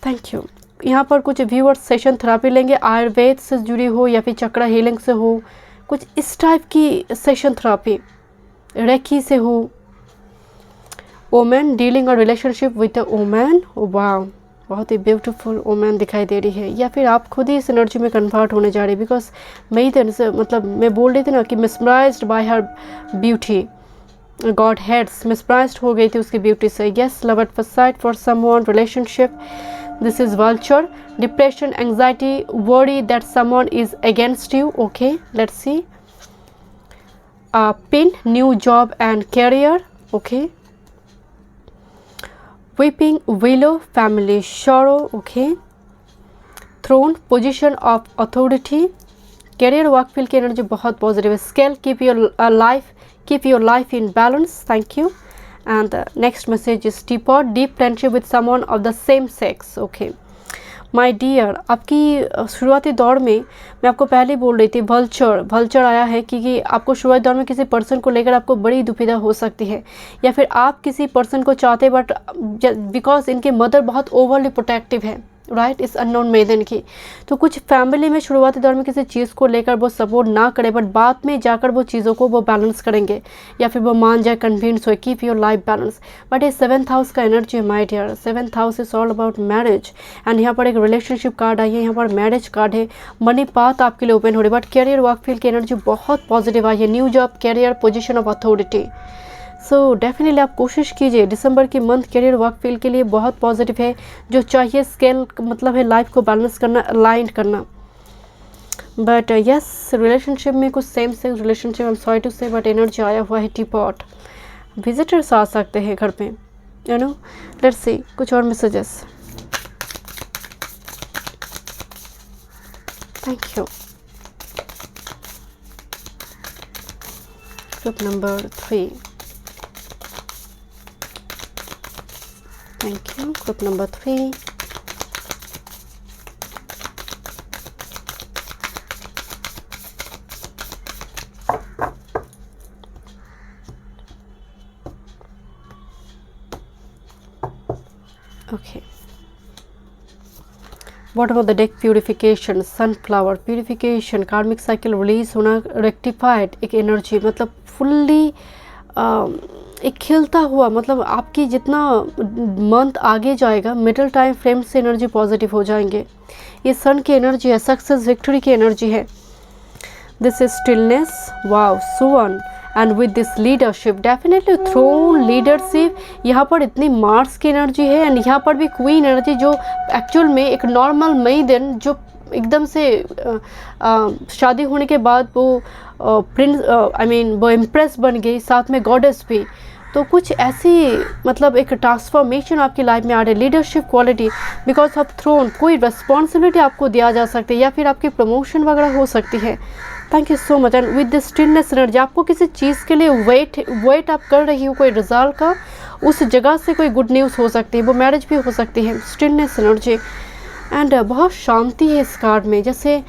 Thank you. यहाँ पर कुछ व्यूअर्स सेशन थेरापी लेंगे, आयुर्वेद से जुड़ी हो या फिर चक्रा हीलिंग से हो, कुछ इस टाइप की सेशन थेरापी, रेकी से हो। ओमैन, डीलिंग और रिलेशनशिप विद अ ओमैन। वाह, बहुत ही ब्यूटीफुल ओमैन दिखाई दे रही है, या फिर आप खुद ही इस एनर्जी में कन्वर्ट होने जा रही है। बिकॉज मैं बोल रही थी ना कि mesmerized by her beauty, god heads, mesmerized हो गई थी उसकी ब्यूटी से। Yes, love at first sight for someone, relationship, this is vulture, depression, anxiety, worry that someone is against you. Okay let's see. Pine, new job and career. Okay, weeping willow, family sorrow. Okay, throne, position of authority, career work field की एनर्जी बहुत पॉजिटिव है। Scale, keep your life in balance. Thank you. And next message is teapot, deep friendship with someone of the same sex. Okay my dear, आपकी शुरुआती दौर में मैं आपको पहले ही बोल रही थी, वल्चर आया है क्योंकि आपको शुरुआती दौर में किसी पर्सन को लेकर आपको बड़ी दुविधा हो सकती है, या फिर आप किसी पर्सन को चाहते बट बिकॉज इनके मदर बहुत ओवरली प्रोटेक्टिव है, राइट, इस अननोन मेदन की। तो कुछ फैमिली में शुरुआती दौर में किसी चीज़ को लेकर वो सपोर्ट ना करे, बट बाद में जाकर वो चीज़ों को वो बैलेंस करेंगे, या फिर वो मान जाए, कन्विंस हो, keep your life balance. But ये 7th हाउस का एनर्जी है my dear. 7th house is all about marriage, and यहाँ पर एक रिलेशनशिप कार्ड आई है, यहाँ पर मैरिज कार्ड है, मनी पाथ आपके लिए ओपन हो रही है। बट कैरियर वर्क फील्ड की एनर्जी बहुत पॉजिटिव आई है, new job, career, position of authority. So definitely आप कोशिश कीजिए, दिसंबर की मंथ कैरियर वर्क फील्ड के लिए बहुत पॉजिटिव है। जो चाहिए स्केल मतलब है लाइफ को बैलेंस करना, अलाइन करना। बट यस, रिलेशनशिप में कुछ same sex relationship, I am sorry to say, but energy आया हुआ है टीपॉट। विजिटर्स आ सकते हैं घर पे, लेट्स सी कुछ और messages. Thank you. Group number 3, thank you. Group number 3, okay. Bottom of the deck, purification, sunflower, purification, karmic cycle release होना, रेक्टिफाइड एक एनर्जी, मतलब फुल्ली एक खिलता हुआ, मतलब आपकी जितना मंथ आगे जाएगा मिडिल टाइम फ्रेम से एनर्जी पॉजिटिव हो जाएंगे। ये सन की एनर्जी है, सक्सेस विक्ट्री की एनर्जी है। This is stillness, wow swan, and with this leadership, definitely throne leadership, यहाँ पर इतनी मार्स की एनर्जी है एंड यहाँ पर भी क्वीन एनर्जी, जो एक्चुअल में एक नॉर्मल मेइडन जो एकदम से शादी होने के बाद वो प्रिंस वो इम्प्रेस बन गई, साथ में गॉडेस भी। तो कुछ ऐसी मतलब एक ट्रांसफॉर्मेशन आपकी लाइफ में आ रही है, leadership quality because of throne. कोई रिस्पॉन्सिबिलिटी आपको दिया जा सकती है या फिर आपकी प्रमोशन वगैरह हो सकती है। Thank you so much. And with this stillness energy, आपको किसी चीज़ के लिए वेट आप कर रही हो कोई रिजल्ट का, उस जगह से कोई गुड न्यूज़ हो सकती है, वो मैरिज भी हो सकती है। स्टिलनेस एनर्जी एंड बहुत शांति है इस कार्ड में, जैसे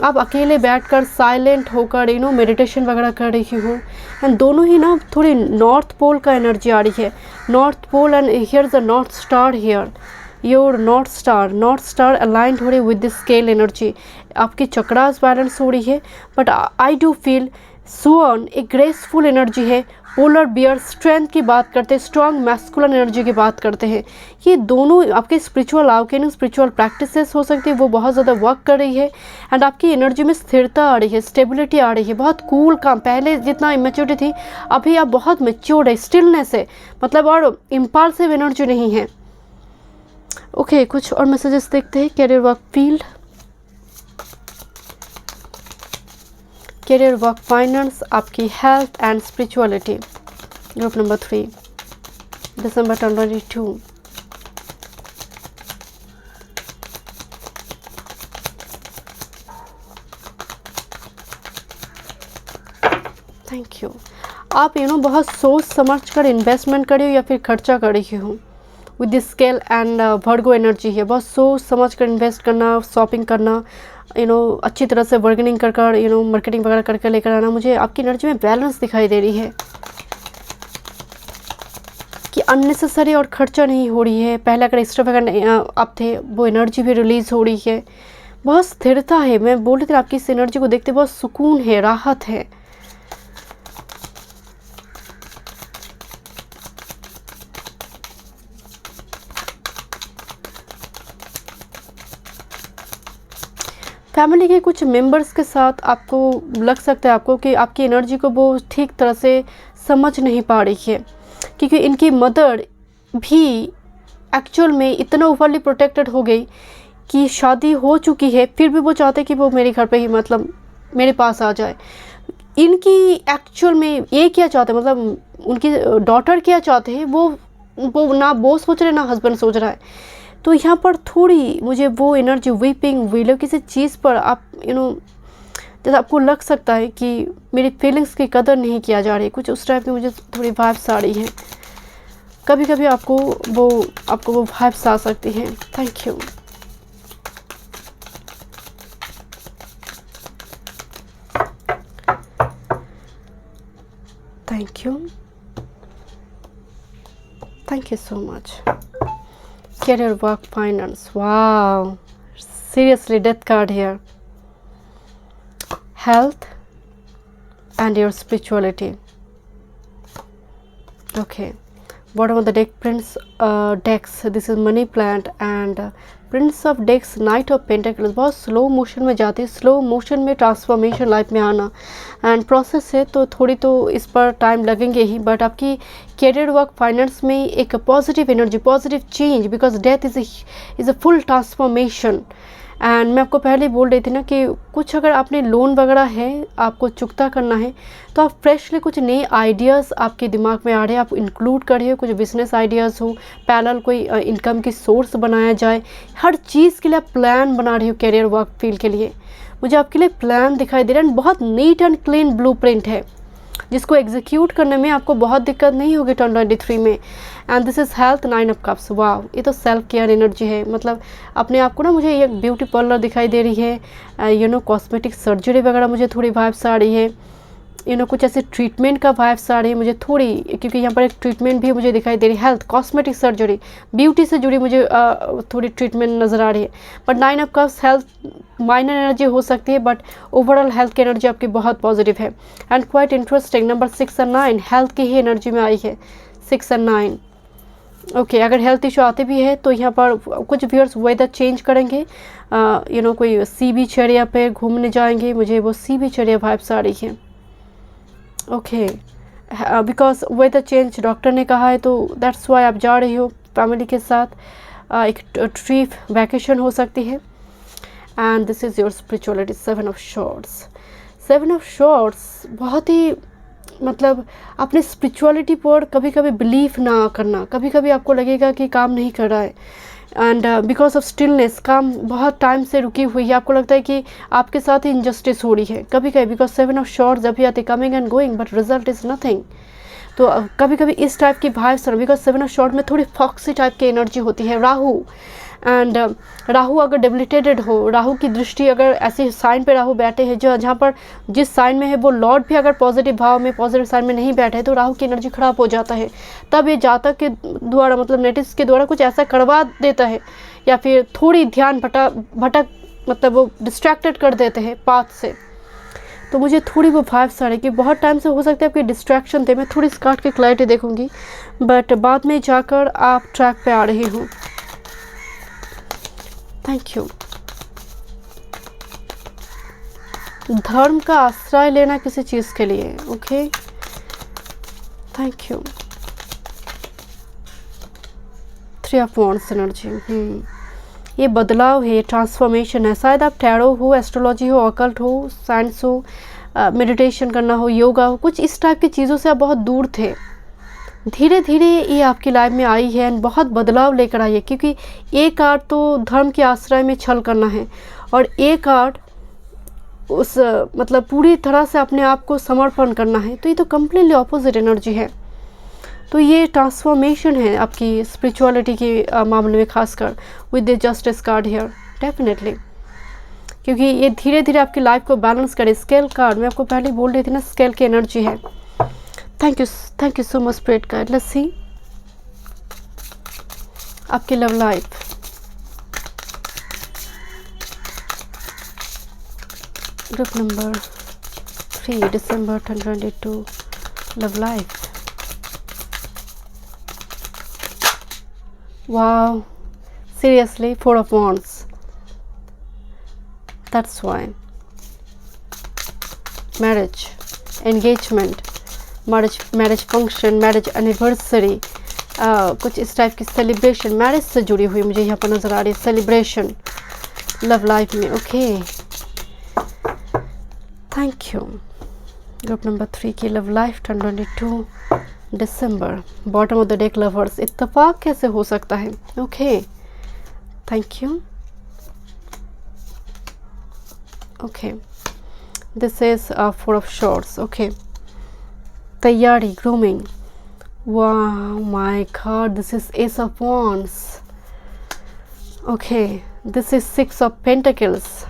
आप अकेले बैठकर साइलेंट होकर मेडिटेशन वगैरह कर रही हो। एंड दोनों ही ना थोड़ी नॉर्थ पोल का एनर्जी आ रही है, north pole, and here the north star, here your north star aligned हो रही विद दिस स्केल एनर्जी। आपकी चक्रास बैलेंस हो रही है, बट आई डू फील सुअन एक ग्रेसफुल एनर्जी है। पोलर बियर स्ट्रेंथ की बात करते हैं, स्ट्रॉन्ग मैस्कुलिन एनर्जी की बात करते हैं। ये दोनों आपके स्पिरिचुअल अवेकनिंग, स्पिरिचुअल प्रैक्टिसेस हो सकती है, वो बहुत ज़्यादा वर्क कर रही है। एंड आपकी एनर्जी में स्थिरता आ रही है, स्टेबिलिटी आ रही है, बहुत कूल काम। पहले जितना इमेच्योरिटी थी, अभी आप बहुत मेच्योर्ड है, स्टिलनेस है, मतलब और इम्पल्सिव एनर्जी नहीं है। ओके, कुछ और मैसेजेस देखते हैं। Career work field, career work finance, आपकी health and spirituality. Group number 3, दिसंबर 2022। Thank you. आप बहुत सोच समझ कर इन्वेस्टमेंट करी हो या फिर खर्चा कर रही हो। With this scale and Virgo energy है, बहुत सोच समझ कर इन्वेस्ट करना, शॉपिंग करना, अच्छी तरह से बार्गेनिंग कर मार्केटिंग वगैरह करके लेकर आना। मुझे आपकी एनर्जी में बैलेंस दिखाई दे रही है कि अननेसेसरी और खर्चा नहीं हो रही है। पहले अगर एक्स्ट्रा वगैरह आप थे, वो एनर्जी भी रिलीज़ हो रही है। बहुत स्थिरता है, मैं बोल रही थी आपकी इस एनर्जी को देखते बहुत सुकून है, राहत है। फैमिली के कुछ मेंबर्स के साथ आपको लग सकता है आपको कि आपकी एनर्जी को वो ठीक तरह से समझ नहीं पा रही है, क्योंकि इनकी मदर भी एक्चुअल में इतना ओवरली प्रोटेक्टेड हो गई कि शादी हो चुकी है, फिर भी वो चाहते कि वो मेरे घर पे ही मतलब मेरे पास आ जाए। इनकी एक्चुअल में ये क्या चाहते हैं, मतलब उनकी डॉटर क्या चाहते हैं, वो ना वो सोच रहे ना हस्बैंड सोच रहा है। तो यहाँ पर थोड़ी मुझे वो एनर्जी वीपिंग विलो किसी चीज़ पर आप जैसे आपको लग सकता है कि मेरी फीलिंग्स की कदर नहीं किया जा रही, कुछ उस टाइप की मुझे थोड़ी वाइब्स आ रही हैं। कभी कभी आपको वो वाइब्स आ सकती हैं। Thank you. Thank you, thank you so much. Career, work, finance. Wow, seriously, death card here. Health and your spirituality. Okay, bottom of the deck, Prince decks. This is money plant and prince of decks, knight of pentacles. बहुत स्लो मोशन में जाती है, स्लो मोशन में ट्रांसफॉर्मेशन लाइफ में आना एंड प्रोसेस है, तो थोड़ी तो इस पर टाइम लगेंगे ही, बट आपकी कैरियर वर्क फाइनेंस में एक positive energy, positive change, because death is a full transformation. And मैं आपको पहले बोल रही थी ना कि कुछ अगर आपने लोन वगैरह है आपको चुकता करना है, तो आप फ्रेशली कुछ नए आइडियाज़ आपके दिमाग में आ रहे हैं, आप इंक्लूड कर रहे हो, कुछ बिजनेस आइडियाज़ हो, पैरेलल कोई इनकम की सोर्स बनाया जाए, हर चीज़ के लिए आप प्लान बना रही हो कैरियर वर्क फील्ड के लिए। मुझे आपके लिए प्लान दिखाई दे रहा है, बहुत नीट एंड क्लीन ब्लूप्रिंट है, जिसको एग्जीक्यूट करने में आपको बहुत दिक्कत नहीं होगी 2023 में। And this is health, 9 of cups. वाह, ये तो सेल्फ केयर एनर्जी है, मतलब अपने आप को ना, मुझे ये ब्यूटी पार्लर दिखाई दे रही है, कॉस्मेटिक सर्जरी वगैरह मुझे थोड़ी वाइब्स आ रही है। कुछ ऐसे ट्रीटमेंट का वाइब्स आ रही है मुझे थोड़ी, क्योंकि यहाँ पर एक ट्रीटमेंट भी मुझे दिखाई दे रही है, हेल्थ, कॉस्मेटिक सर्जरी, ब्यूटी से जुड़ी मुझे थोड़ी ट्रीटमेंट नज़र आ रही है। But 9 of cups health minor energy हो सकती है, बट ओवरऑल हेल्थ की एनर्जी आपकी बहुत पॉजिटिव है। एंड क्वाइट इंटरेस्टिंग, नंबर 6 और 9 हेल्थ की ही एनर्जी में आई है, 6 और 9। ओके, अगर हेल्थ इशू आते भी है तो यहाँ पर कुछ व्यूअर्स वेदर चेंज करेंगे, कोई सी बीच एरिया पे घूमने जाएंगे, मुझे वो सी बीच एरिया वाइब्स आ रही है। Okay, because weather change doctor ने कहा है, तो दैट्स वाई आप जा रही हो फैमिली के साथ, एक ट्रिप वैकेशन हो सकती है। And this is your spirituality, 7 of shorts. 7 of shorts बहुत ही मतलब अपने स्पिरिचुअलिटी पर कभी कभी बिलीव ना करना, कभी कभी आपको लगेगा कि काम नहीं कर रहा है, एंड बिकॉज ऑफ स्टिलनेस काम बहुत टाइम से रुकी हुई है, आपको लगता है कि आपके साथ ही इनजस्टिस हो रही है कभी कभी, बिकॉज 7 ऑफ शॉर्ट्स जब भी आते coming and going but result is nothing. तो कभी कभी इस टाइप की वाइब्स, बिकॉज 7 ऑफ शॉर्ट में थोड़ी फॉक्सी टाइप की एनर्जी होती है। राहु एंड राहु अगर डेबिलिटेटेड हो, राहु की दृष्टि अगर ऐसे साइन पे राहु बैठे हैं जहाँ पर जिस साइन में है वो लॉर्ड भी अगर पॉजिटिव भाव में पॉजिटिव साइन में नहीं बैठे तो राहु की एनर्जी खराब हो जाता है। तब ये जातक के द्वारा मतलब नेटिव्स के द्वारा कुछ ऐसा करवा देता है, या फिर थोड़ी ध्यान भटक मतलब वो डिस्ट्रैक्टेड कर देते हैं पाथ से। तो मुझे थोड़ी वो वाइब्स आ रही कि बहुत टाइम से हो सकता है आपके डिस्ट्रैक्शन थे, मैं थोड़ी स्कार्ट की क्लैरिटी देखूंगी, बट बाद में जाकर आप ट्रैक पे आ रही हूँ। Thank you. धर्म का आश्रय लेना किसी चीज़ के लिए, okay, thank you. 3 of wands energy, ये बदलाव है, ये ट्रांसफॉर्मेशन है। शायद आप टैरो हो, एस्ट्रोलॉजी हो, ऑकल्ट हो, साइंस हो, मेडिटेशन करना हो, योगा हो, कुछ इस टाइप की चीज़ों से आप बहुत दूर थे, धीरे धीरे ये आपकी लाइफ में आई है एंड बहुत बदलाव लेकर आई है। क्योंकि एक आर्ट तो धर्म के आश्रय में छल करना है, और एक आर्ट उस मतलब पूरी तरह से अपने आप को समर्पण करना है, तो ये तो कम्प्लीटली ऑपोजिट एनर्जी है। तो ये ट्रांसफॉर्मेशन है आपकी स्पिरिचुअलिटी के मामले में, खासकर with the justice card here definitely, क्योंकि ये धीरे धीरे आपकी लाइफ को बैलेंस करे। स्केल कार्ड मैं आपको पहले बोल रही थी ना, स्केल की एनर्जी है। Thank you so much spirit guide. Let's see आपकी लव लाइफ, ग्रुप नंबर 3 दिसंबर 2022, love life. Wow, seriously, 4 of Wands. That's why. Marriage, engagement, marriage function, marriage anniversary, कुछ इस टाइप की सेलिब्रेशन मैरिज से जुड़ी हुई मुझे यहाँ पर नज़र आ रही है, सेलिब्रेशन लव लाइफ में। Okay, thank you. Group number 3 की love life 2022 December, bottom of the deck lovers. इत्तेफाक कैसे हो सकता है? Okay, thank you. Okay, this is 4 of shorts. Okay, तैयारी, ग्रूमिंग। वाह my God, this is S of wands. Okay, this is 6 of pentacles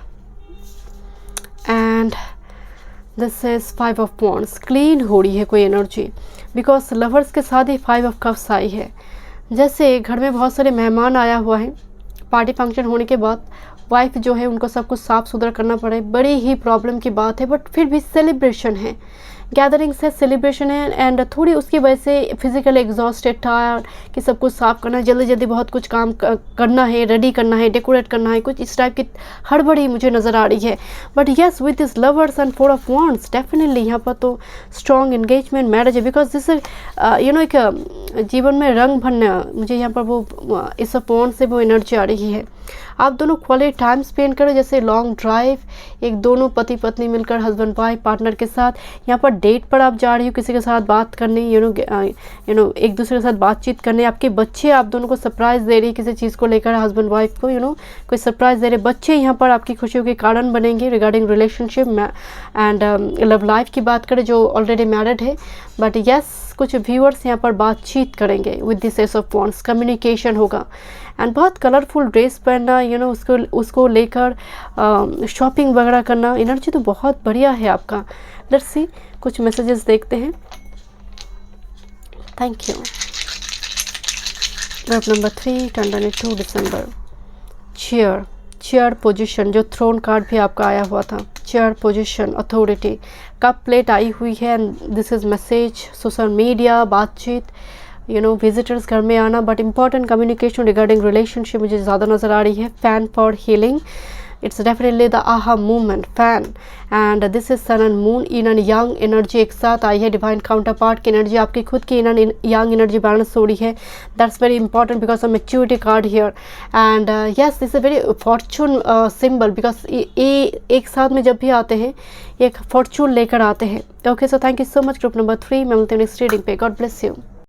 and this is 5 of wands. Clean हो रही है कोई एनर्जी, बिकॉज लवर्स के साथ ही 5 ऑफ कप्स आई है। जैसे घर में बहुत सारे मेहमान आया हुआ है, पार्टी फंक्शन होने के बाद वाइफ जो है उनको सब कुछ साफ़ सुथरा करना पड़े, बड़ी ही प्रॉब्लम की बात है, बट फिर भी सेलिब्रेशन है, गैदरिंग्स है, सेलिब्रेशन है, एंड थोड़ी उसकी वजह से फिजिकल एग्जॉस्टेड था कि सब कुछ साफ़ करना है, जल्दी जल्दी बहुत कुछ काम करना है, रेडी करना है, डेकोरेट करना है, कुछ इस टाइप की हड़बड़ी मुझे नज़र आ रही है। But yes, with this lovers and 4 of wands, definitely यहाँ पर तो स्ट्रॉन्ग एंगेजमेंट मैरिज है, बिकॉज दिस एक जीवन में रंग भरना, मुझे यहाँ पर वो इस वॉन्ड से वो एनर्जी आ रही है। आप दोनों क्वालिटी टाइम स्पेंड करो, जैसे लॉन्ग ड्राइव, एक दोनों पति पत्नी मिलकर, हस्बैंड वाइफ पार्टनर के साथ, यहाँ पर डेट पर आप जा रही हो, किसी के साथ बात करने, यू नो एक दूसरे के साथ बातचीत करने। आपके बच्चे आप दोनों को सरप्राइज़ दे रही है किसी चीज़ को लेकर, हस्बैंड वाइफ को कोई सरप्राइज़ दे रहे, बच्चे यहाँ पर आपकी खुशियों के कारण बनेंगे। Regarding relationship and love life की बात करें जो ऑलरेडी मैरिड है, बट यस कुछ व्यूअर्स यहाँ पर बातचीत करेंगे with this S of wands, communication होगा। एंड बहुत कलरफुल ड्रेस पहनना, उसको लेकर शॉपिंग वगैरह करना, एनर्जी तो बहुत बढ़िया है आपका। लेट्स सी कुछ मैसेजेस देखते हैं। Thank you. ग्रुप नंबर 3 22 दिसंबर। चेयर पोजीशन, जो थ्रोन कार्ड भी आपका आया हुआ था, chair position, authority, cup plate आई हुई है। And this is message, social media, बातचीत, विजिटर्स घर में आना, but important communication regarding relationship मुझे ज़्यादा नज़र आ रही है। Fan for healing, it's definitely the aha movement, fan. And this is sun and moon, yin and yang energy एक साथ आई है। डिवाइन काउंटर पार्ट की एनर्जी, आपकी खुद की इन एंड यंग एनर्जी बैलेंस हो रही है। That's very important because of maturity card here. And yes, this is very Fortune symbol, because ये एक साथ में जब भी आते हैं एक फॉर्चून लेकर आते हैं। Okay, so thank you so much group number 3। मैं मिलती हूँ नेक्स्ट रीडिंग पे। God bless you.